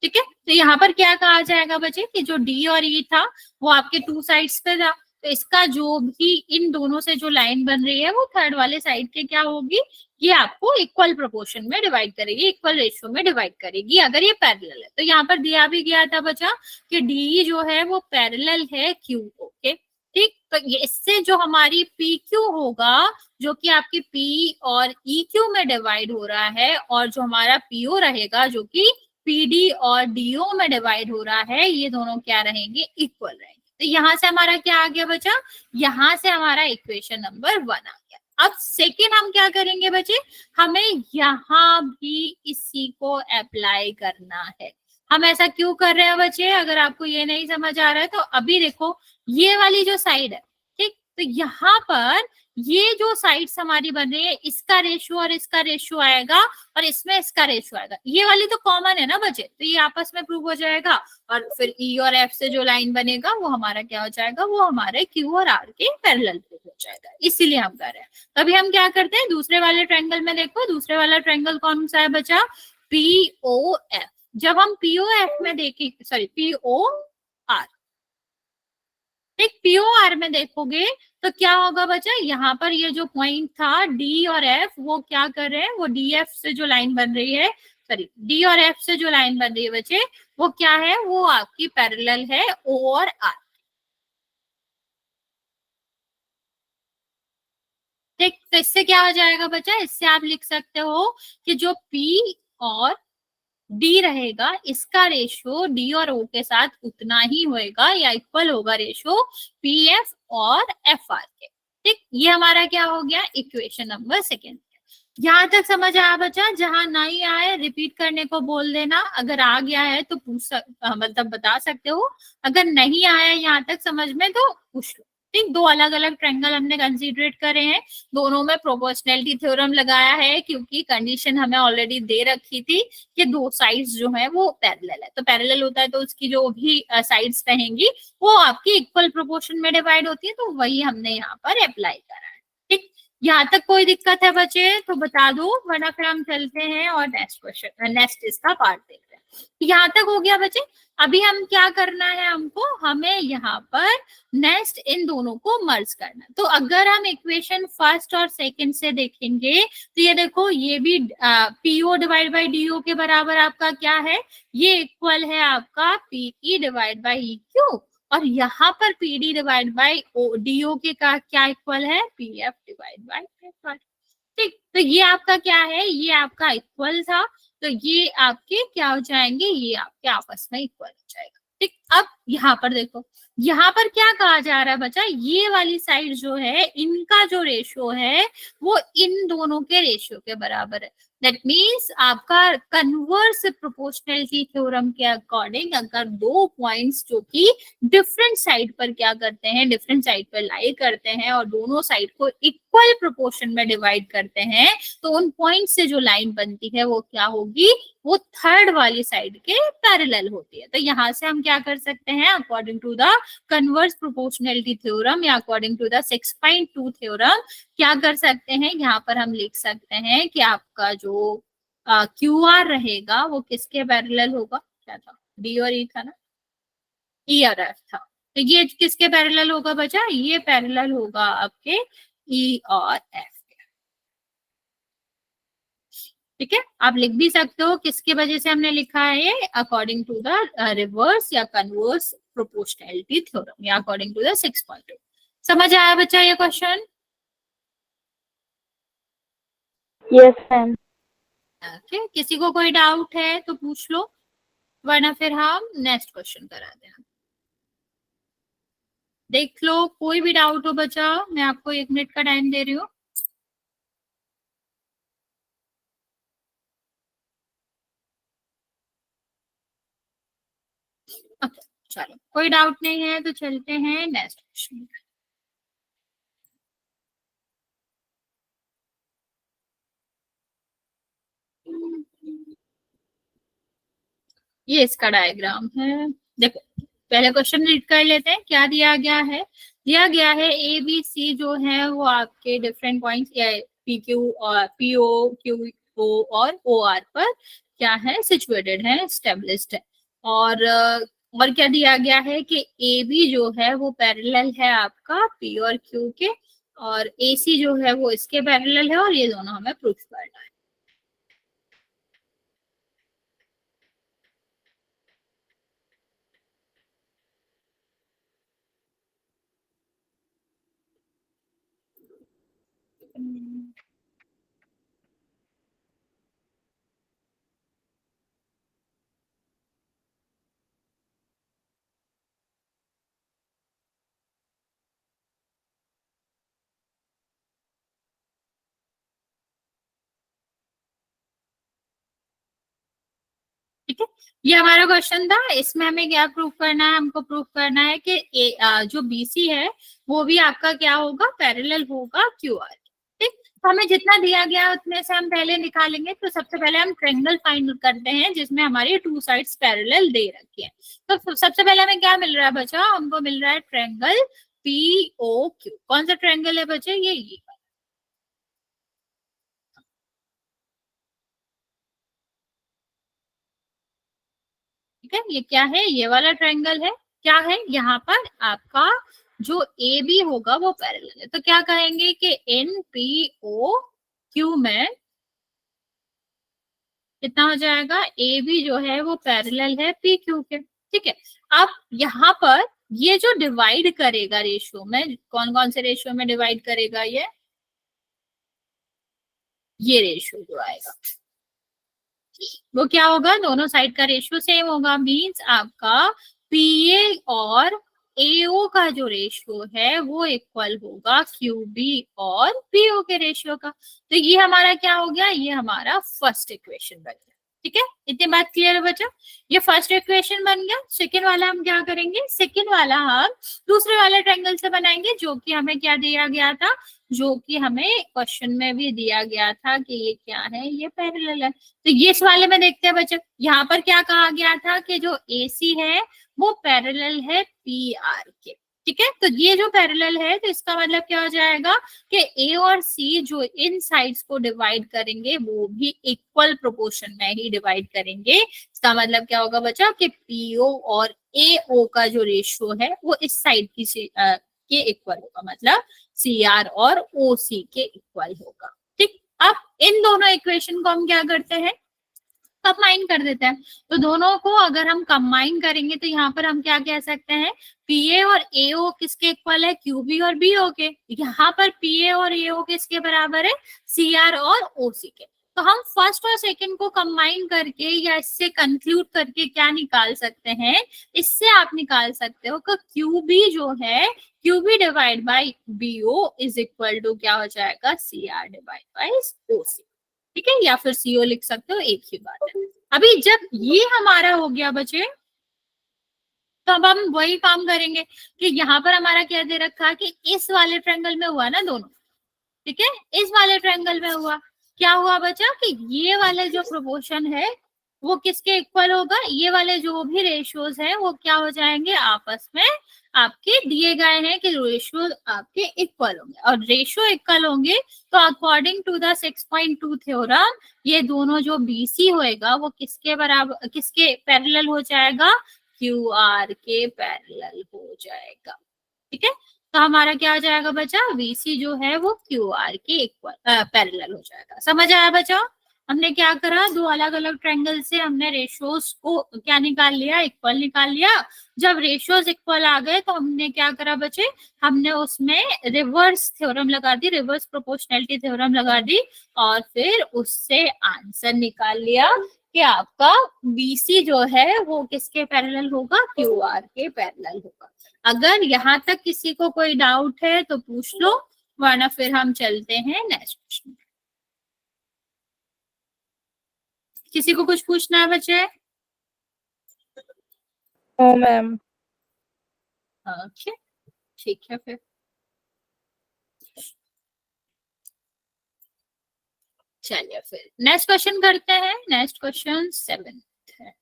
ठीक है, तो यहाँ पर क्या कहा जाएगा बच्चे कि जो डी और ई था वो आपके 2 साइड्स पे था, तो इसका जो भी इन दोनों से जो लाइन बन रही है वो थर्ड वाले साइड के क्या होगी, ये आपको इक्वल प्रोपोर्शन में डिवाइड करेगी, इक्वल रेशियो में डिवाइड करेगी अगर ये पैरेलल है। तो यहाँ पर दिया भी गया था बच्चा कि डी जो है वो पैरेलल है क्यू को। ओके ठीक, तो ये इससे जो हमारी पी क्यू होगा, जो कि आपकी पी और ई क्यू में डिवाइड हो रहा है, और जो हमारा पीओ रहेगा जो कि पीडी और डीओ में डिवाइड हो रहा है, ये दोनों क्या रहेंगे, इक्वल रहेंगे। तो यहाँ से हमारा क्या आ गया बच्चा, यहाँ से हमारा इक्वेशन नंबर 1 आ गया। अब सेकेंड हम क्या करेंगे बच्चे, हमें यहाँ भी इसी को अप्लाई करना है। हम ऐसा क्यों कर रहे हैं बच्चे, अगर आपको ये नहीं समझ आ रहा है तो अभी देखो, ये वाली जो साइड है, ठीक, तो यहाँ पर ये जो साइड्स हमारी बन रही है, इसका रेशियो और इसका रेशियो आएगा, और इसमें इसका रेशियो आएगा, ये वाली तो कॉमन है ना बच्चे, तो ये आपस में प्रूव हो जाएगा, और फिर ई और एफ से जो लाइन बनेगा वो हमारा क्या हो जाएगा, वो हमारे क्यू और आर के पैरेलल प्रूव हो जाएगा, इसीलिए हम कर रहे हैं। तो अभी हम क्या करते हैं, दूसरे वाले ट्रायंगल में देखो, दूसरे वाला ट्रायंगल कौन सा है बच्चा, पीओ एफ। जब हम पीओ एफ में देखें, सॉरी पीओ आर, एक पीओ आर में देखोगे तो क्या होगा बच्चा, यहाँ पर ये जो पॉइंट था डी और एफ, वो क्या कर रहे हैं, वो डी एफ से जो लाइन बन रही है, सॉरी डी और एफ से जो लाइन बन रही है बच्चे, वो क्या है, वो आपकी पैरेलल है ओ और आर। ठीक, तो इससे क्या हो जाएगा बच्चा, इससे आप लिख सकते हो कि जो पी और डी रहेगा, इसका रेशियो डी और ओ के साथ उतना ही होएगा या इक्वल होगा रेशियो पी एफ और एफ आर के। ठीक, ये हमारा क्या हो गया, इक्वेशन नंबर सेकेंड। यहाँ तक समझ आया बच्चा, जहां नहीं आए रिपीट करने को बोल देना, अगर आ गया है तो मतलब बता सकते हो, अगर नहीं आया यहाँ तक समझ में तो पूछ लो। ठीक, दो अलग अलग ट्रायंगल हमने कंसीडरेट करे हैं, दोनों में प्रोपोर्शनैलिटी थ्योरम लगाया है, क्योंकि कंडीशन हमें ऑलरेडी दे रखी थी कि दो साइड्स जो है वो पैरेलल है, तो पैरेलल होता है तो उसकी जो भी साइड्स रहेंगी वो आपकी इक्वल प्रोपोर्शन में डिवाइड होती है, तो वही हमने यहाँ पर अप्लाई करा है। ठीक, यहाँ तक कोई दिक्कत है बच्चे तो बता दो, वरना फिर हम चलते हैं और नेक्स्ट क्वेश्चन, नेक्स्ट इसका पार्ट देखते हैं। यहाँ तक हो गया बच्चे, अभी हम क्या करना है, हमको हमें यहाँ पर नेक्स्ट इन दोनों को मर्ज करना। तो अगर हम इक्वेशन फर्स्ट और सेकंड से देखेंगे तो ये देखो, ये भी पीओ डिवाइड बाई डीओ के बराबर आपका क्या है, ये इक्वल है आपका PE divide by E Q, और यहाँ पर पीडी डिवाइड बाई डीओ के का क्या इक्वल है, PF divide by F R. ठीक, तो ये आपका क्या है, ये आपका इक्वल था, तो ये आपके क्या हो जाएंगे, ये आपके आपस में इक्वल हो जाएगा। ठीक, अब यहाँ पर देखो, यहाँ पर क्या कहा जा रहा है बच्चा, ये वाली साइड जो है, इनका जो रेशियो है वो इन दोनों के रेशियो के बराबर है, दैट मीन्स आपका कन्वर्स प्रोपोर्शनलिटी थ्योरम के अकॉर्डिंग अगर दो पॉइंट्स जो कि डिफरेंट साइड पर क्या करते हैं, डिफरेंट साइड पर लाई करते हैं और दोनों साइड को इक्वल प्रोपोर्शन में डिवाइड करते हैं, तो उन पॉइंट से जो लाइन बनती है वो क्या होगी, वो थर्ड वाली साइड के पैरेलल होती है। तो यहाँ से हम क्या कर सकते हैं, according to the converse proportionality theorem या अकॉर्डिंग टू द 6.2 थ्योरम क्या कर सकते हैं, यहाँ पर हम लिख सकते हैं कि आपका जो क्यू आर रहेगा वो किसके पैरेलल होगा, क्या था, डी और ई था ना, ई और एफ था, तो ये किसके पैरेलल होगा बचा, ये पैरेलल होगा आपके ई और एफ के। ठीक है, आप लिख भी सकते हो किसकी वजह से हमने लिखा है, अकॉर्डिंग टू द रिवर्स या कन्वर्स प्रोपोर्शनलिटी थ्योरम या अकॉर्डिंग टू द 6.2। समझ आया बच्चा ये क्वेश्चन? Yes ma'am. ओके, किसी को कोई डाउट है तो पूछ लो, वरना फिर हम नेक्स्ट क्वेश्चन कराते हैं। देख लो, कोई भी डाउट हो बच्चा, मैं आपको 1 मिनट का टाइम दे रही हूँ। ओके, चलो कोई डाउट नहीं है तो चलते हैं नेक्स्ट क्वेश्चन। ये इसका डायग्राम है, देखो पहले क्वेश्चन रीड कर लेते हैं क्या दिया गया है। दिया गया है ए बी सी जो है वो आपके डिफरेंट पॉइंट्स पी क्यू और पी ओ क्यू ओ और ओ आर पर क्या है, सिचुएटेड है, स्टेब्लिश्ड है। और क्या दिया गया है कि ए बी जो है वो पैरेलल है आपका पी और क्यू के, और ए सी जो है वो इसके पैरेलल है, और ये दोनों हमें प्रूफ करना है। ठीक है, ये हमारा क्वेश्चन था। इसमें हमें क्या प्रूफ करना है, हमको प्रूफ करना है कि जो बीसी है वो भी आपका क्या होगा, पैरेलल होगा क्यू आर। ठीक, तो हमें जितना दिया गया उतने से हम पहले निकालेंगे। तो सबसे पहले हम ट्रायंगल फाइंड करते हैं जिसमें हमारी टू साइड्स पैरेलल दे रखी है। तो सबसे पहले हमें क्या मिल रहा है बच्चा, हमको मिल रहा है ट्रायंगल पी ओ क्यू। कौन सा ट्रायंगल है बच्चे, ये ठीक है, ये क्या है, ये वाला ट्रायंगल है। क्या है, यहाँ पर आपका जो ए बी होगा वो पैरेलल है, तो क्या कहेंगे कि एन पी ओ क्यू में कितना हो जाएगा, ए बी जो है वो पैरेलल है पी क्यू के। ठीक है, अब यहाँ पर ये जो डिवाइड करेगा रेशियो में, कौन कौन से रेशियो में डिवाइड करेगा, ये रेशियो जो आएगा वो क्या होगा, दोनों साइड का रेशियो सेम होगा। मींस आपका पीए और एओ का जो रेशियो है वो इक्वल होगा क्यूबी और पीओ के रेशियो का। तो ये हमारा क्या हो गया, ये हमारा फर्स्ट इक्वेशन बन गया। ठीक है, इतनी बात क्लियर है बच्चा, ये फर्स्ट इक्वेशन बन गया। सेकेंड वाला हम क्या करेंगे, सेकेंड वाला हम दूसरे वाले ट्रायंगल से बनाएंगे जो कि हमें क्या दिया गया था, जो कि हमें क्वेश्चन में भी दिया गया था कि ये क्या है, ये पैरेलल है। तो ये इस वाले में देखते हैं बच्चे, यहाँ पर क्या कहा गया था कि जो AC है वो पैरेलल है PR के। ठीक है, तो ये जो पैरेलल है तो इसका मतलब क्या हो जाएगा कि A और C जो इन साइड्स को डिवाइड करेंगे वो भी इक्वल प्रोपोर्शन में ही डिवाइड करेंगे। इसका मतलब क्या होगा बच्चा कि PO और AO का जो रेशियो है वो इस साइड के इक्वल होगा, मतलब CR और OC के इक्वल होगा। ठीक, अब इन दोनों इक्वेशन को हम क्या करते हैं, कंबाइन कर देते हैं। तो दोनों को अगर हम कंबाइन करेंगे तो यहाँ पर हम क्या कह सकते हैं, पीए और एओ किसके इक्वल है, क्यूबी और बीओ के। यहाँ पर पीए और एओ किसके बराबर है, सीआर और ओसी के। तो हम फर्स्ट और सेकंड को कंबाइन करके या इससे कंक्लूड करके क्या निकाल सकते हैं, इससे आप निकाल सकते हो कि क्यूबी जो है, QB divide by BO is equal to क्या हो जाएगा, सीआर डिवाइड बाई ओसी। ठीक है, या फिर CO लिख सकते हो, एक ही बात है। अभी जब ये हमारा हो गया बच्चे, तो अब हम वही काम करेंगे कि यहाँ पर हमारा क्या दे रखा है कि इस वाले ट्रायंगल में हुआ ना दोनों, ठीक है, इस वाले ट्रायंगल में हुआ, क्या हुआ बच्चा कि ये वाले जो प्रोपोर्शन है वो किसके इक्वल होगा, ये वाले जो भी रेशियोज है वो क्या हो जाएंगे, आपस में आपके दिए गए हैं कि रेशियो आपके इक्वल होंगे, और रेशियो इक्वल होंगे तो अकॉर्डिंग टू द 6.2 थ्योरम ये दोनों जो BC होएगा वो किसके बराबर, किसके पैरेलल हो जाएगा, QR के पैरेलल हो जाएगा। ठीक है, तो हमारा क्या हो जाएगा बच्चा, VC जो है वो QR के इक्वल पैरेलल हो जाएगा। समझ आया बच्चा, हमने क्या करा, दो अलग अलग ट्रायंगल से हमने रेशियोज को क्या निकाल लिया, इक्वल निकाल लिया। जब रेशियोज इक्वल आ गए तो हमने क्या करा बच्चे, हमने उसमें रिवर्स थ्योरम लगा दी, रिवर्स प्रोपोर्शनैलिटी थ्योरम लगा दी, और फिर उससे आंसर निकाल लिया कि आपका BC जो है वो किसके पैरेलल होगा, QR के पैरेलल होगा। अगर यहाँ तक किसी को कोई डाउट है तो पूछ लो, वरना फिर हम चलते हैं नेक्स्ट क्वेश्चन। किसी को कुछ पूछना है बच्चे? ओ मैम। ओके, ठीक है फिर। चलिए फिर नेक्स्ट क्वेश्चन करते हैं। नेक्स्ट क्वेश्चन 7 है।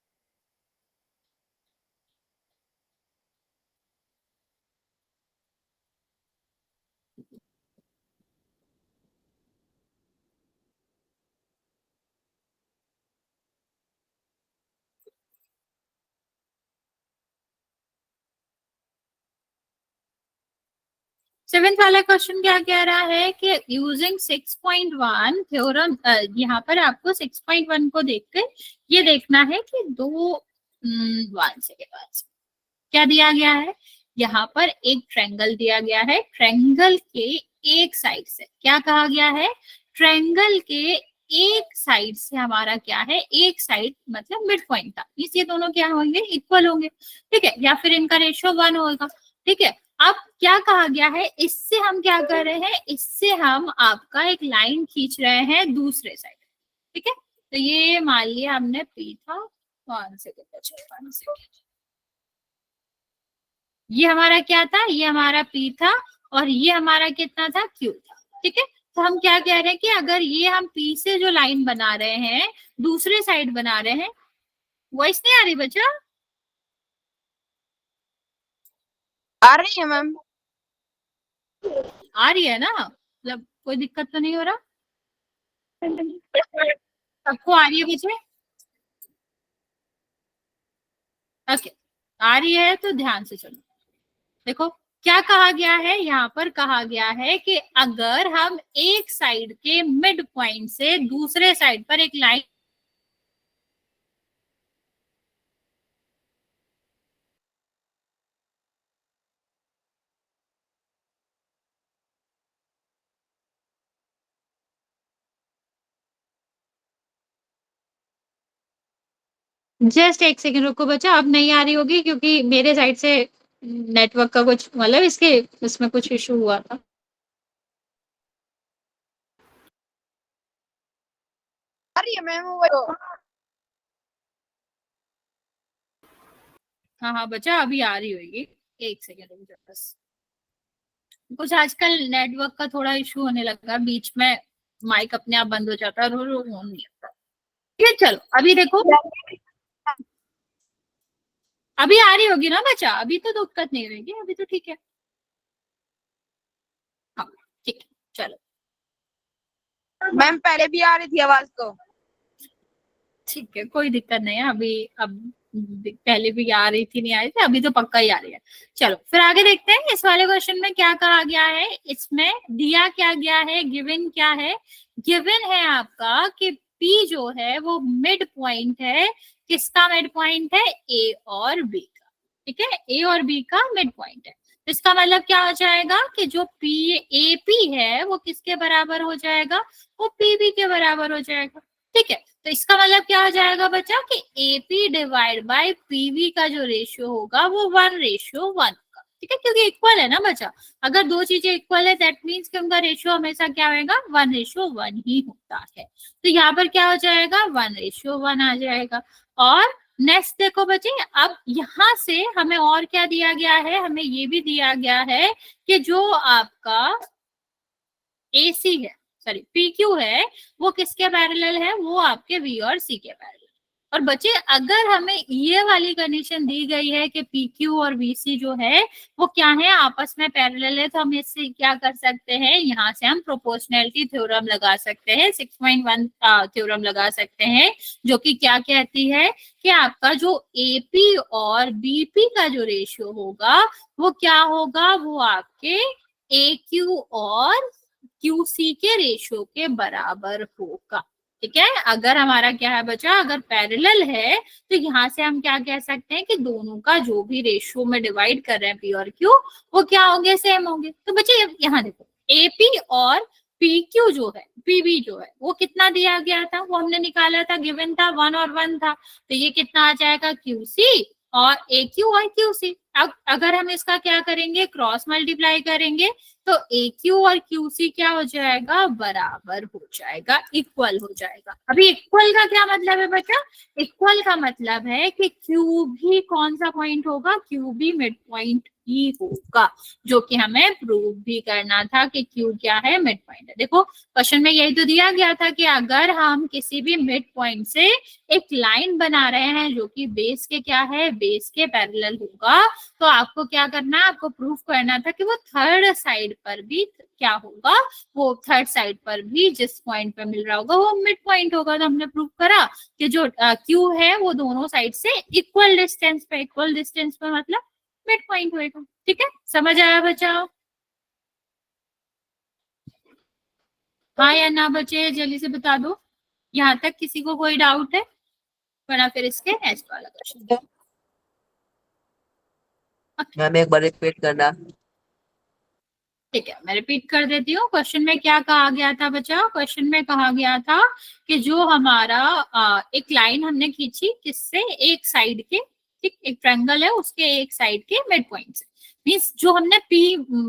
सेवेंथ वाला क्वेश्चन क्या कह रहा है कि यूजिंग 6.1 थ्योरम, यहाँ पर आपको 6.1 को देखकर ये देखना है कि दो 1 सेकेंड क्या दिया गया है, यहाँ पर एक ट्रायंगल दिया गया है, ट्रायंगल के एक साइड से क्या कहा गया है, ट्रायंगल के एक साइड से हमारा क्या है, एक साइड मतलब मिड पॉइंट था, ये दोनों क्या होंगे, इक्वल होंगे। ठीक है, या फिर इनका रेशियो 1 होगा। ठीक है, अब क्या कहा गया है, इससे हम क्या कर रहे हैं, इससे हम आपका एक लाइन खींच रहे हैं दूसरे साइड। ठीक है, तो ये मान लिया हमने P था, 1 सेकेंड, ये हमारा क्या था, ये हमारा P था, और ये हमारा कितना था, Q था। ठीक है, तो हम क्या कह रहे हैं कि अगर ये हम P से जो लाइन बना रहे हैं दूसरे साइड बना रहे हैं, वॉइस नहीं आ रही बच्चा? आ रही है मैम। आ रही है ना, मतलब कोई दिक्कत तो नहीं हो रहा, सबको आ रही है बच्चे? ओके, आ रही है तो ध्यान से चलो। देखो क्या कहा गया है, यहाँ पर कहा गया है कि अगर हम एक साइड के मिड पॉइंट से दूसरे साइड पर एक लाइन, जस्ट एक सेकंड रुको बच्चा, अब नहीं आ रही होगी क्योंकि मेरे साइड से नेटवर्क का कुछ मतलब इसके इसमें कुछ इशू हुआ था। आ रही है मैम वो। हाँ हाँ बच्चा, अभी आ रही होगी, एक सेकंड रुक जाओ बस। कुछ आजकल नेटवर्क का थोड़ा इशू होने लगा, बीच में माइक अपने आप बंद हो जाता है और हो नहीं जाता। ये चलो अभी देखो, अभी आ रही होगी ना बच्चा, अभी तो दिक्कत नहीं रहेगी, अभी तो ठीक है। हाँ ठीक है, चलो मैम पहले भी आ रही थी आवाज तो। ठीक है, कोई दिक्कत नहीं है। अभी अब पहले भी आ रही थी, नहीं आ रही थी, अभी तो पक्का ही आ रही है। चलो फिर आगे देखते हैं इस वाले क्वेश्चन में क्या कहा गया है। इसमें दिया क्या गया है, गिवन क्या है, गिवन है आपका कि P जो है वो मिड पॉइंट है, किसका मिड पॉइंट है, A और B का। ठीक है, A और B का मिड पॉइंट है, इसका मतलब क्या हो जाएगा कि जो AP है वो किसके बराबर हो जाएगा, वो PB के बराबर हो जाएगा। ठीक है, तो इसका मतलब क्या हो जाएगा बच्चा कि AP डिवाइड बाय PV का जो रेशियो होगा वो 1:1 होगा। ठीक है, क्योंकि इक्वल है ना बच्चा। अगर दो चीजें इक्वल है दैट मीन्स कि उनका रेशियो हमेशा क्या होगा, 1:1 ही होता है। तो यहाँ पर क्या हो जाएगा, 1:1 आ जाएगा। और नेक्स्ट देखो बच्चे, अब यहाँ से हमें और क्या दिया गया है, हमें ये भी दिया गया है कि जो आपका AC है, सॉरी PQ है, वो किसके पैरेलल है, वो आपके V और C के पैरेलल। और बच्चे अगर हमें ये वाली कंडीशन दी गई है कि PQ और VC जो है वो क्या है, आपस में पैरेलल है, तो हम इससे क्या कर सकते हैं, यहाँ से हम प्रोपोर्शनैलिटी थ्योरम लगा सकते हैं, 6.1 थ्योरम लगा सकते हैं, जो कि क्या कहती है कि आपका जो AP और BP का जो रेशियो होगा वो क्या होगा, वो आपके AQ और QC के रेशियो के बराबर होगा। ठीक है, अगर हमारा क्या है बच्चा, अगर पैरेलल है तो यहाँ से हम क्या कह सकते हैं कि दोनों का जो भी रेशियो में डिवाइड कर रहे हैं P और Q, वो क्या होंगे, सेम होंगे। तो बच्चे यहाँ देखो AP और PQ जो है, PB जो है, वो कितना दिया गया था, वो हमने निकाला था, गिवन था 1 और 1 था, तो ये कितना आ जाएगा, QC और AQ और QC। अब अगर हम इसका क्या करेंगे, क्रॉस मल्टीप्लाई करेंगे, तो AQ और QC क्या हो जाएगा, बराबर हो जाएगा, इक्वल हो जाएगा। अभी इक्वल का क्या मतलब है बच्चा, इक्वल का मतलब है कि Q भी कौन सा पॉइंट होगा, Q भी मिड पॉइंट ही होगा, जो कि हमें प्रूव भी करना था कि Q क्या है, मिड पॉइंट है। देखो क्वेश्चन में यही तो दिया गया था कि अगर हम किसी भी मिड पॉइंट से एक लाइन बना रहे हैं जो कि बेस के क्या है, बेस के पैरेलल होगा, तो आपको क्या करना है, आपको प्रूफ करना था कि वो थर्ड साइड पर भी क्या होगा, वो थर्ड साइड पर भी जिस पॉइंट पे मिल रहा होगा वो मिड पॉइंट होगा। तो हमने प्रूफ करा कि जो Q है वो दोनों साइड से इक्वल डिस्टेंस पे मतलब मिड पॉइंट होएगा। ठीक है, समझ आया बच्चा? हाँ या ना बच्चे, जल्दी से बता दो, यहाँ तक किसी को कोई डाउट है, वरना फिर इसके नेक्स्ट वाला क्वेश्चन। मैम एक बार रिपीट करना। ठीक है, मैं रिपीट कर देती हूँ। क्वेश्चन में क्या कहा गया था बच्चा, क्वेश्चन में कहा गया था कि जो हमारा एक लाइन हमने खींची किससे, एक साइड के, ठीक, एक ट्रायंगल है उसके एक साइड के मिड पॉइंट से, मीन्स जो हमने P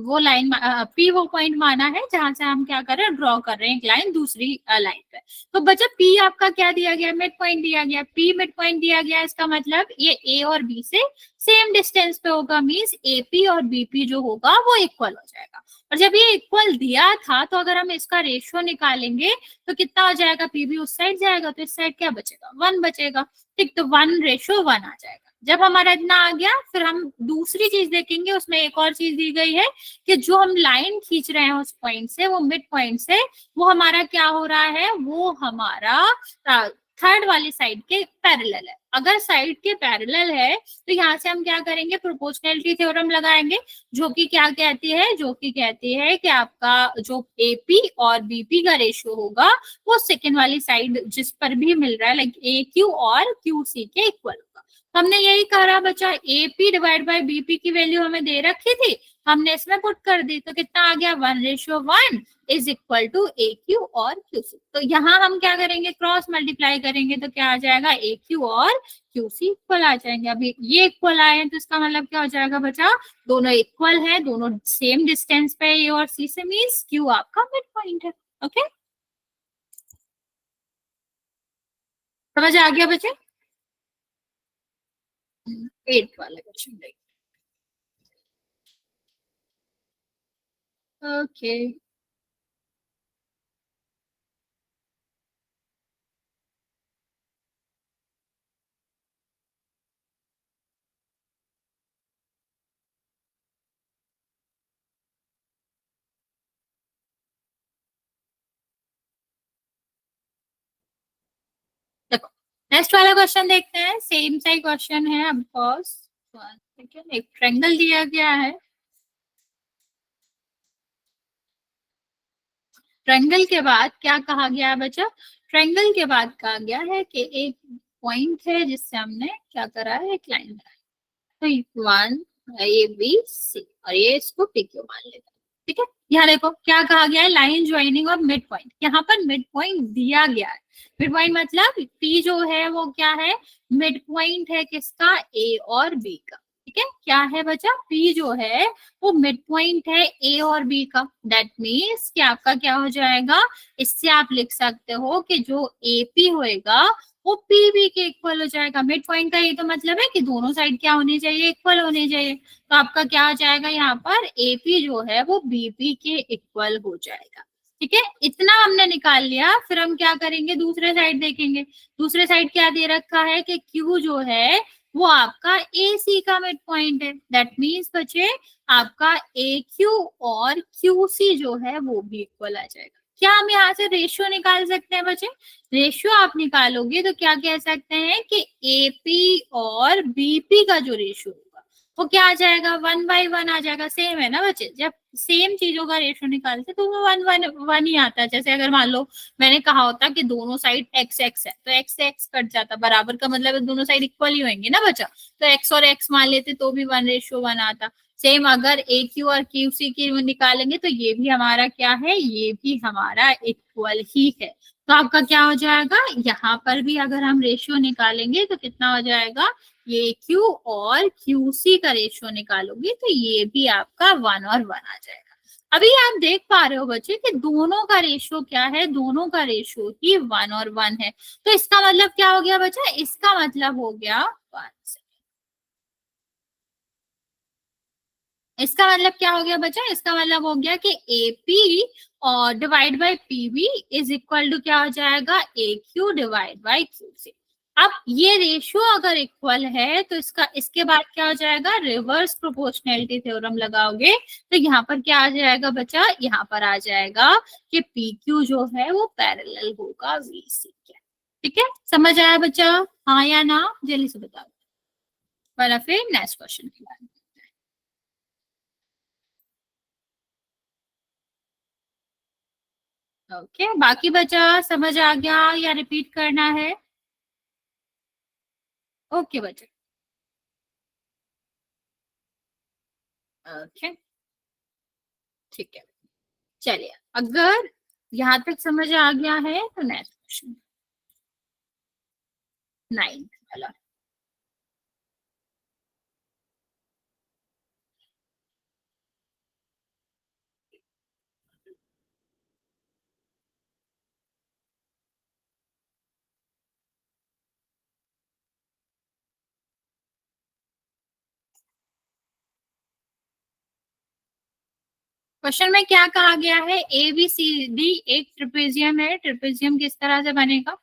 वो लाइन P वो पॉइंट माना है जहां से हम क्या कर रहे हैं, ड्रॉ कर रहे हैं एक लाइन दूसरी लाइन पे। तो बच्चा P आपका क्या दिया गया, मिड पॉइंट दिया गया, P मिड पॉइंट दिया गया, इसका मतलब ये A और B से सेम डिस्टेंस पे होगा, मीन्स AP और BP जो होगा वो इक्वल हो जाएगा। और जब ये इक्वल दिया था तो अगर हम इसका रेशियो निकालेंगे तो कितना हो जाएगा, PB उस साइड जाएगा तो इस साइड क्या बचेगा, 1 बचेगा। ठीक, तो 1:1 आ जाएगा। जब हमारा इतना आ गया, फिर हम दूसरी चीज देखेंगे, उसमें एक और चीज दी गई है कि जो हम लाइन खींच रहे हैं उस पॉइंट से, वो मिड पॉइंट से, वो हमारा क्या हो रहा है, वो हमारा थर्ड वाली साइड के पैरेलल है। अगर साइड के पैरेलल है तो यहाँ से हम क्या करेंगे, प्रोपोर्शनैलिटी थ्योरम लगाएंगे, जो कि क्या कहती है, जो कि कहती है कि आपका जो AP और BP का रेशियो होगा वो सेकेंड वाली साइड जिस पर भी मिल रहा है, लाइक AQ और QC के इक्वल होगा। तो हमने यही कहा बच्चा, AP डिवाइड बाय BP की वैल्यू हमें दे रखी थी, हमने इसमें पुट कर दी, तो कितना आ गया, 1:1 इज इक्वल टू AQ और QC। तो यहाँ हम क्या करेंगे, क्रॉस मल्टीप्लाई करेंगे, तो क्या आ जाएगा, AQ और QC इक्वल आ जाएंगे। अभी ये इक्वल आए हैं तो इसका मतलब क्या हो जाएगा बच्चा, दोनों इक्वल है, दोनों सेम डिस्टेंस पे A और C से, मीन्स Q आपका मिड पॉइंट है। ओके, समझ आ गया बच्चे? 8 वाला क्वेश्चन देखिए। ओके, देखो नेक्स्ट वाला क्वेश्चन देखते हैं, सेम सा ही क्वेश्चन है ऑफ कोर्स। एक ट्रायंगल दिया गया है, ट्रायंगल के बाद क्या कहा गया है बच्चा, ट्रायंगल के बाद कहा गया है कि एक पॉइंट है जिससे हमने क्या करा है, एक लाइन बनाई, तो 1 ABC और ये इसको PQ मान लेते हैं। ठीक है, यहाँ देखो क्या कहा गया है, line joining of mid point, यहाँ पर मिड पॉइंट दिया गया है। मिड पॉइंट मतलब P जो है वो क्या है, मिड पॉइंट है किसका, A और B का। ठीक है, क्या है बच्चा, P जो है वो मिड पॉइंट है A और B का। दैट मीन्स कि आपका क्या हो जाएगा, इससे आप लिख सकते हो कि जो AP होएगा वो PB के इक्वल हो जाएगा। मिड पॉइंट का ये तो मतलब है कि दोनों साइड क्या होने चाहिए, इक्वल होने चाहिए। तो आपका क्या हो जाएगा, यहाँ पर AP जो है वो BP के इक्वल हो जाएगा। ठीक है, इतना हमने निकाल लिया। फिर हम क्या करेंगे, दूसरे साइड देखेंगे। दूसरे साइड क्या दे रखा है कि Q जो है वो आपका AC का मिड पॉइंट है। दैट मीन्स बच्चे आपका AQ और QC जो है वो भी इक्वल आ जाएगा। क्या हम यहाँ से रेशियो निकाल सकते हैं बच्चे? रेशियो आप निकालोगे तो क्या कह सकते हैं कि AP और BP का जो रेशियो होगा वो क्या आ जाएगा, 1/1 आ जाएगा। सेम है ना बच्चे, जब सेम चीजों का रेशियो निकालते तो वो 1/1 ही आता है। जैसे अगर मान लो मैंने कहा होता कि दोनों साइड एक्स एक्स है तो एक्स से एक्स कट जाता, बराबर का मतलब है दोनों साइड इक्वल ही होंगे ना बच्चा, तो एक्स और एक्स मान लेते तो भी 1:1 आता। सेम अगर ए क्यू और क्यू सी की निकालेंगे तो ये भी हमारा क्या है, ये भी हमारा इक्वल ही है। तो आपका क्या हो जाएगा, यहाँ पर भी अगर हम रेशियो निकालेंगे तो कितना हो जाएगा, ये क्यू और क्यू सी का रेशियो निकालोगे तो ये भी आपका 1 और 1 आ जाएगा। अभी आप देख पा रहे हो बच्चे कि दोनों का रेशियो क्या है, दोनों का रेशियो ही 1 और 1 है। तो इसका मतलब क्या हो गया बच्चा, इसका मतलब हो गया 1। इसका मतलब क्या हो गया बच्चा, इसका मतलब हो गया कि AP और divide by PB is equal to क्या हो जाएगा, AQ डिवाइड बाय QC। अब ये रेशियो अगर इक्वल है तो इसके बाद क्या हो जाएगा, रिवर्स प्रोपोर्शनैलिटी थ्योरम लगाओगे तो यहाँ पर क्या आ जाएगा बच्चा, यहाँ पर आ जाएगा कि PQ जो है वो पैरेलल होगा VC के। ठीक है, समझ आया बच्चा, हाँ या ना, जल्दी से बताओ, वरना फिर नेक्स्ट क्वेश्चन की बात। ओके बाकी बचा, समझ आ गया या रिपीट करना है? ओके बच्चा, ओके ठीक है। चलिए, अगर यहाँ तक समझ आ गया है तो नेक्स्ट क्वेश्चन 9 वाला। क्वेश्चन में क्या कहा गया है, ABCD एक ट्रिपेजियम है। ट्रिपेजियम किस तरह से बनेगा,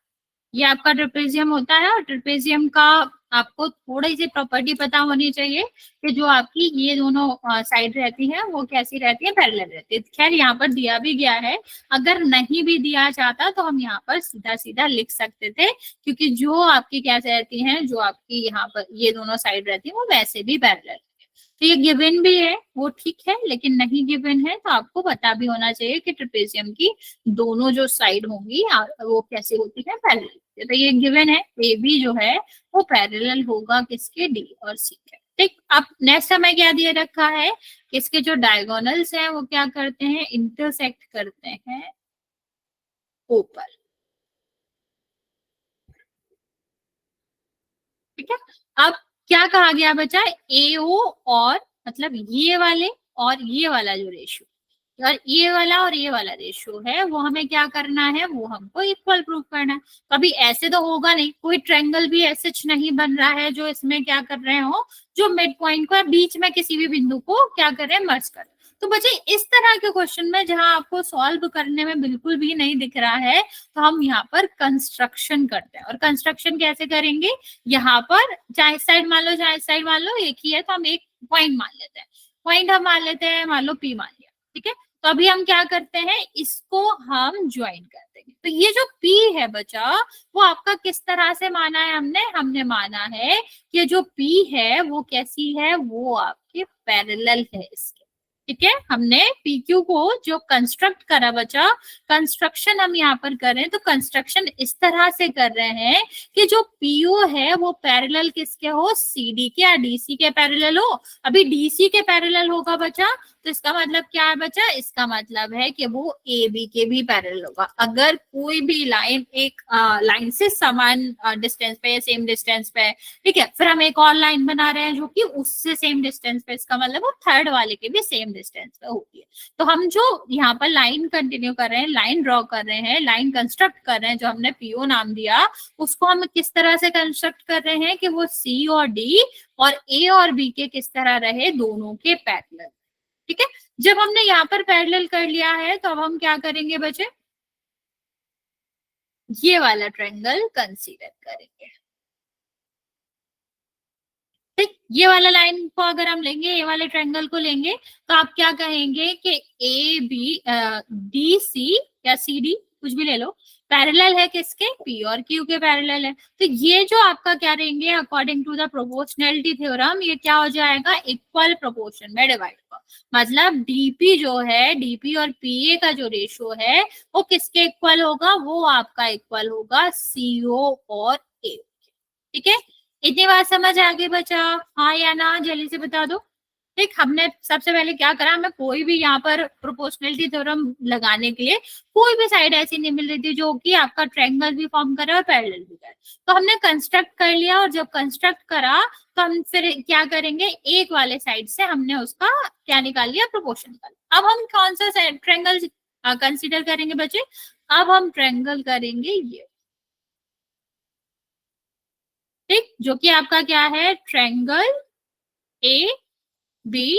ये आपका ट्रिपेजियम होता है और ट्रिपेजियम का आपको थोड़ी सी प्रॉपर्टी पता होनी चाहिए कि जो आपकी ये दोनों साइड रहती है वो कैसी रहती है, पैरेलल रहती है। खैर यहाँ पर दिया भी गया है, अगर नहीं भी दिया जाता तो हम यहाँ पर सीधा सीधा लिख सकते थे, क्योंकि जो आपकी क्या रहती है, जो आपकी यहाँ पर ये दोनों साइड रहती है वो वैसे भी पैरेलल। तो ये गिवन भी है वो ठीक है, लेकिन नहीं गिवन है तो आपको पता भी होना चाहिए कि ट्रिपेजियम की दोनों जो साइड होंगी वो कैसे होती है, पैरेलल। तो ये गिवन है, ए बी जो है वो पैरेलल होगा किसके, डी और सी के। ठीक, अब नेक्स्ट हमें क्या दिया रखा है, इसके जो डायगोनल्स हैं वो क्या करते हैं, इंटरसेक्ट करते हैं ऊपर। ठीक है, अब क्या कहा गया बच्चा, AO और मतलब ये वाले और ये वाला जो रेशियो, और ये वाला और ये वाला रेशियो है वो हमें क्या करना है, वो हमको इक्वल प्रूव करना है। कभी ऐसे तो होगा नहीं, कोई ट्रायंगल भी ऐसे नहीं बन रहा है जो इसमें क्या कर रहे हो, जो मिड पॉइंट को बीच में किसी भी बिंदु को क्या कर रहे हैं, मर्ज कर। तो बच्चे इस तरह के क्वेश्चन में जहां आपको सॉल्व करने में बिल्कुल भी नहीं दिख रहा है तो हम यहाँ पर कंस्ट्रक्शन करते हैं। और कंस्ट्रक्शन कैसे करेंगे, यहाँ पर चाहे साइड मान लो, चाहे साइड मान लो एक ही है, तो हम एक पॉइंट मान लेते हैं। पॉइंट हम मान लेते हैं, मान लो P मान लिया। ठीक है, तो अभी हम क्या करते हैं, इसको हम ज्वाइन कर देंगे। तो ये जो P है बच्चा वो आपका किस तरह से माना है, हमने माना है कि जो P है वो कैसी है, वो आपके पैरेलल है इसके। ठीक है, हमने PQ को जो कंस्ट्रक्ट करा बच्चा, कंस्ट्रक्शन हम यहाँ पर कर रहे हैं, तो कंस्ट्रक्शन इस तरह से कर रहे हैं कि जो PO है वो पैरेलल किसके हो, CD के या DC के पैरेलल हो। अभी DC के पैरेलल होगा बच्चा, तो तो इसका मतलब क्या है बच्चा, इसका मतलब है कि वो ए बी के भी पैरेलल होगा। अगर कोई भी लाइन एक लाइन से समान डिस्टेंस पे या सेम डिस्टेंस पे है, ठीक है, फिर हम एक और लाइन बना रहे हैं जो कि उससे सेम डिस्टेंस पे, इसका मतलब वो थर्ड वाले के भी सेम डिस्टेंस पे होती है। तो हम जो यहाँ पर लाइन कंटिन्यू कर रहे हैं, लाइन ड्रॉ कर रहे हैं, लाइन कंस्ट्रक्ट कर रहे हैं, जो हमने पीओ नाम दिया, उसको हम किस तरह से कंस्ट्रक्ट कर रहे हैं कि वो सी और डी और ए और बी के किस तरह रहे, दोनों के पैरेलल। ठीक है, जब हमने यहाँ पर पैरेलल कर लिया है तो अब हम क्या करेंगे बच्चे, ये वाला ट्रायंगल कंसीडर करेंगे। ठीक, ये वाला लाइन को अगर हम लेंगे, ये वाले ट्रायंगल को लेंगे, तो आप क्या कहेंगे कि ए बी डी सी या सी डी कुछ भी ले लो, पैरेलल है किसके, पी और क्यू के पैरेलल है। तो ये जो आपका क्या रहेंगे, according to the proportionality theorem, ये क्या हो जाएगा, इक्वल प्रोपोर्शन में डिवाइड होगा। मतलब डीपी जो है, डीपी और पीए का जो रेशियो है वो किसके इक्वल होगा, वो आपका इक्वल होगा सीओ और ए। ठीक है, इतनी बात समझ आ गई बच्चा, हाँ या ना, जल्दी से बता दो। ठीक, हमने सबसे पहले क्या करा, हमें कोई भी यहाँ पर प्रोपोर्शनैलिटी थ्योरम लगाने के लिए कोई भी साइड ऐसी नहीं मिल रही थी जो कि आपका ट्रायंगल भी फॉर्म करे और पैरेलल भी करे। तो हमने कंस्ट्रक्ट कर लिया, और जब कंस्ट्रक्ट करा तो हम फिर क्या करेंगे, एक वाले साइड से हमने उसका क्या निकाल लिया, प्रोपोर्शन निकाल। अब हम कौन सा ट्रायंगल कंसिडर करेंगे बच्चे, अब हम ट्रायंगल करेंगे ये, ठीक, जो कि आपका क्या है, ट्रायंगल ए बी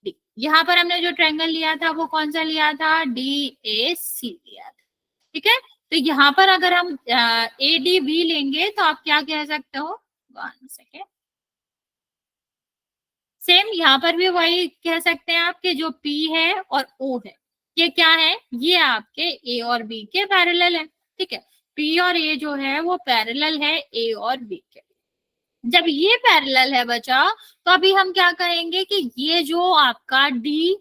डी। यहाँ पर हमने जो ट्रायंगल लिया था वो कौन सा लिया था, डी ए सी लिया था। ठीक है, तो यहाँ पर अगर हम ए डी बी लेंगे तो आप क्या कह सकते हो, 1 सेकेंड, सेम यहाँ पर भी वही कह सकते हैं आप कि जो P है और O है, ये क्या है, ये आपके A और B के पैरेलल है। ठीक है, P और A जो है वो पैरेलल है A और B के। जब ये पैरेलल है बचा, तो अभी हम क्या कहेंगे कि ये जो आपका डी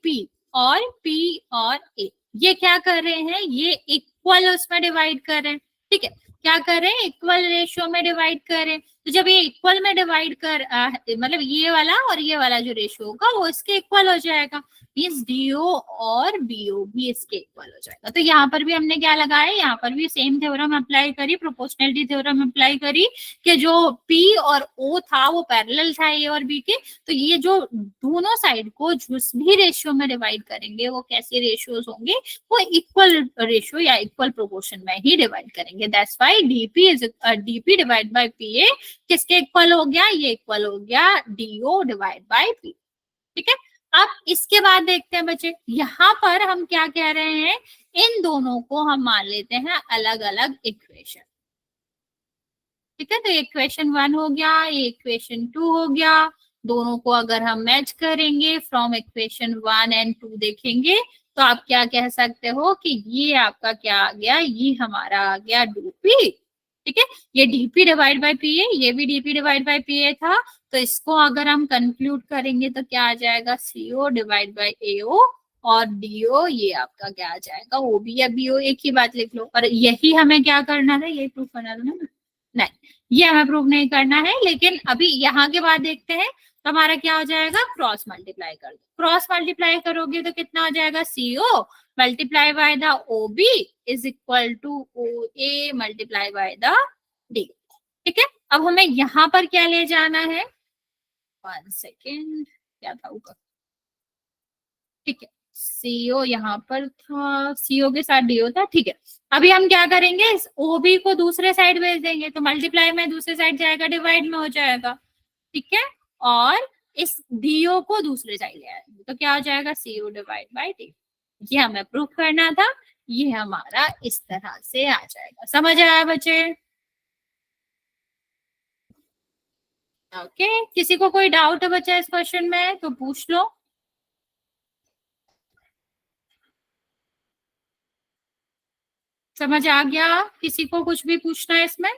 पी और P और A, ये क्या कर रहे हैं, ये इक्वल उसमें डिवाइड कर रहे हैं। ठीक है, क्या कर रहे हैं, इक्वल रेशियो में डिवाइड कर रहे हैं। तो जब ये इक्वल में डिवाइड कर मतलब ये वाला और ये वाला जो रेशियो होगा वो इसके इक्वल हो जाएगा, मींस डीओ और बीओ भी इसके इक्वल हो जाएगा। तो यहाँ पर भी हमने क्या लगाया, यहाँ पर भी सेम थ्योरम अप्लाई करी, प्रोपोर्शनैलिटी थ्योरम अप्लाई करी कि जो पी और ओ था वो पैरेलल था ए और बी के। तो ये जो दोनों साइड को जिस भी रेशियो में डिवाइड करेंगे वो कैसे रेशियोज होंगे, वो इक्वल रेशियो या इक्वल प्रोपोर्शन में ही डिवाइड करेंगे। That's why DP divide by PA किसके इक्वल हो गया, ये इक्वल हो गया डीओ डिवाइड बाय पी। ठीक है, अब इसके बाद देखते हैं बच्चे, यहाँ पर हम क्या कह रहे हैं, इन दोनों को हम मान लेते हैं अलग अलग इक्वेशन। ठीक है, तो इक्वेशन 1 हो गया, ये इक्वेशन 2 हो गया। दोनों को अगर हम मैच करेंगे फ्रॉम इक्वेशन 1 एंड 2 देखेंगे, तो आप क्या कह सकते हो कि ये आपका क्या आ गया, ये हमारा आ गया डीपी। ठीक है, ये DP divide by P A, ये भी DP divide by P A था। तो इसको अगर हम कंक्लूड करेंगे तो क्या आ जाएगा, सीओ डिवाइड बाय एओ, और डीओ ये आपका क्या आ जाएगा, ओ बी या बीओ, एक ही बात लिख लो। और यही हमें क्या करना था, यही प्रूफ करना था ना, नहीं ये हमें प्रूफ नहीं करना है। लेकिन अभी यहाँ के बाद देखते हैं, तो हमारा क्या हो जाएगा, क्रॉस मल्टीप्लाई कर दो। क्रॉस मल्टीप्लाई करोगे तो कितना हो जाएगा, CO multiply by the O B is equal to O A multiply by the D. ठीक है, अब हमें यहाँ पर क्या ले जाना है, 1 सेकेंड, क्या था ऊपर, ठीक है, सीओ यहाँ पर था, सीओ के साथ डीओ था। ठीक है, अभी हम क्या करेंगे, इस ओबी को दूसरे साइड भेज देंगे, तो मल्टीप्लाई में दूसरे साइड जाएगा, डिवाइड में हो जाएगा। ठीक है, और इस डीओ को दूसरे साइड ले आएंगे, तो क्या हो जाएगा, सीओ डिवाइड बाय डी। ये हमें प्रूफ करना था, ये हमारा इस तरह से आ जाएगा। समझ आया बच्चे? ओके, किसी को कोई डाउट है बच्चा इस क्वेश्चन में तो पूछ लो। समझ आ गया? किसी को कुछ भी पूछना है इसमें?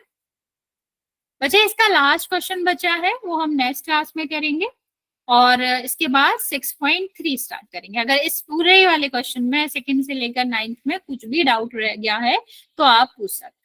बच्चे इसका लास्ट क्वेश्चन बचा है, वो हम नेक्स्ट क्लास में करेंगे, और इसके बाद 6.3 स्टार्ट करेंगे। अगर इस पूरे वाले क्वेश्चन में सेकंड से लेकर 9th में कुछ भी डाउट रह गया है तो आप पूछ सकते हैं।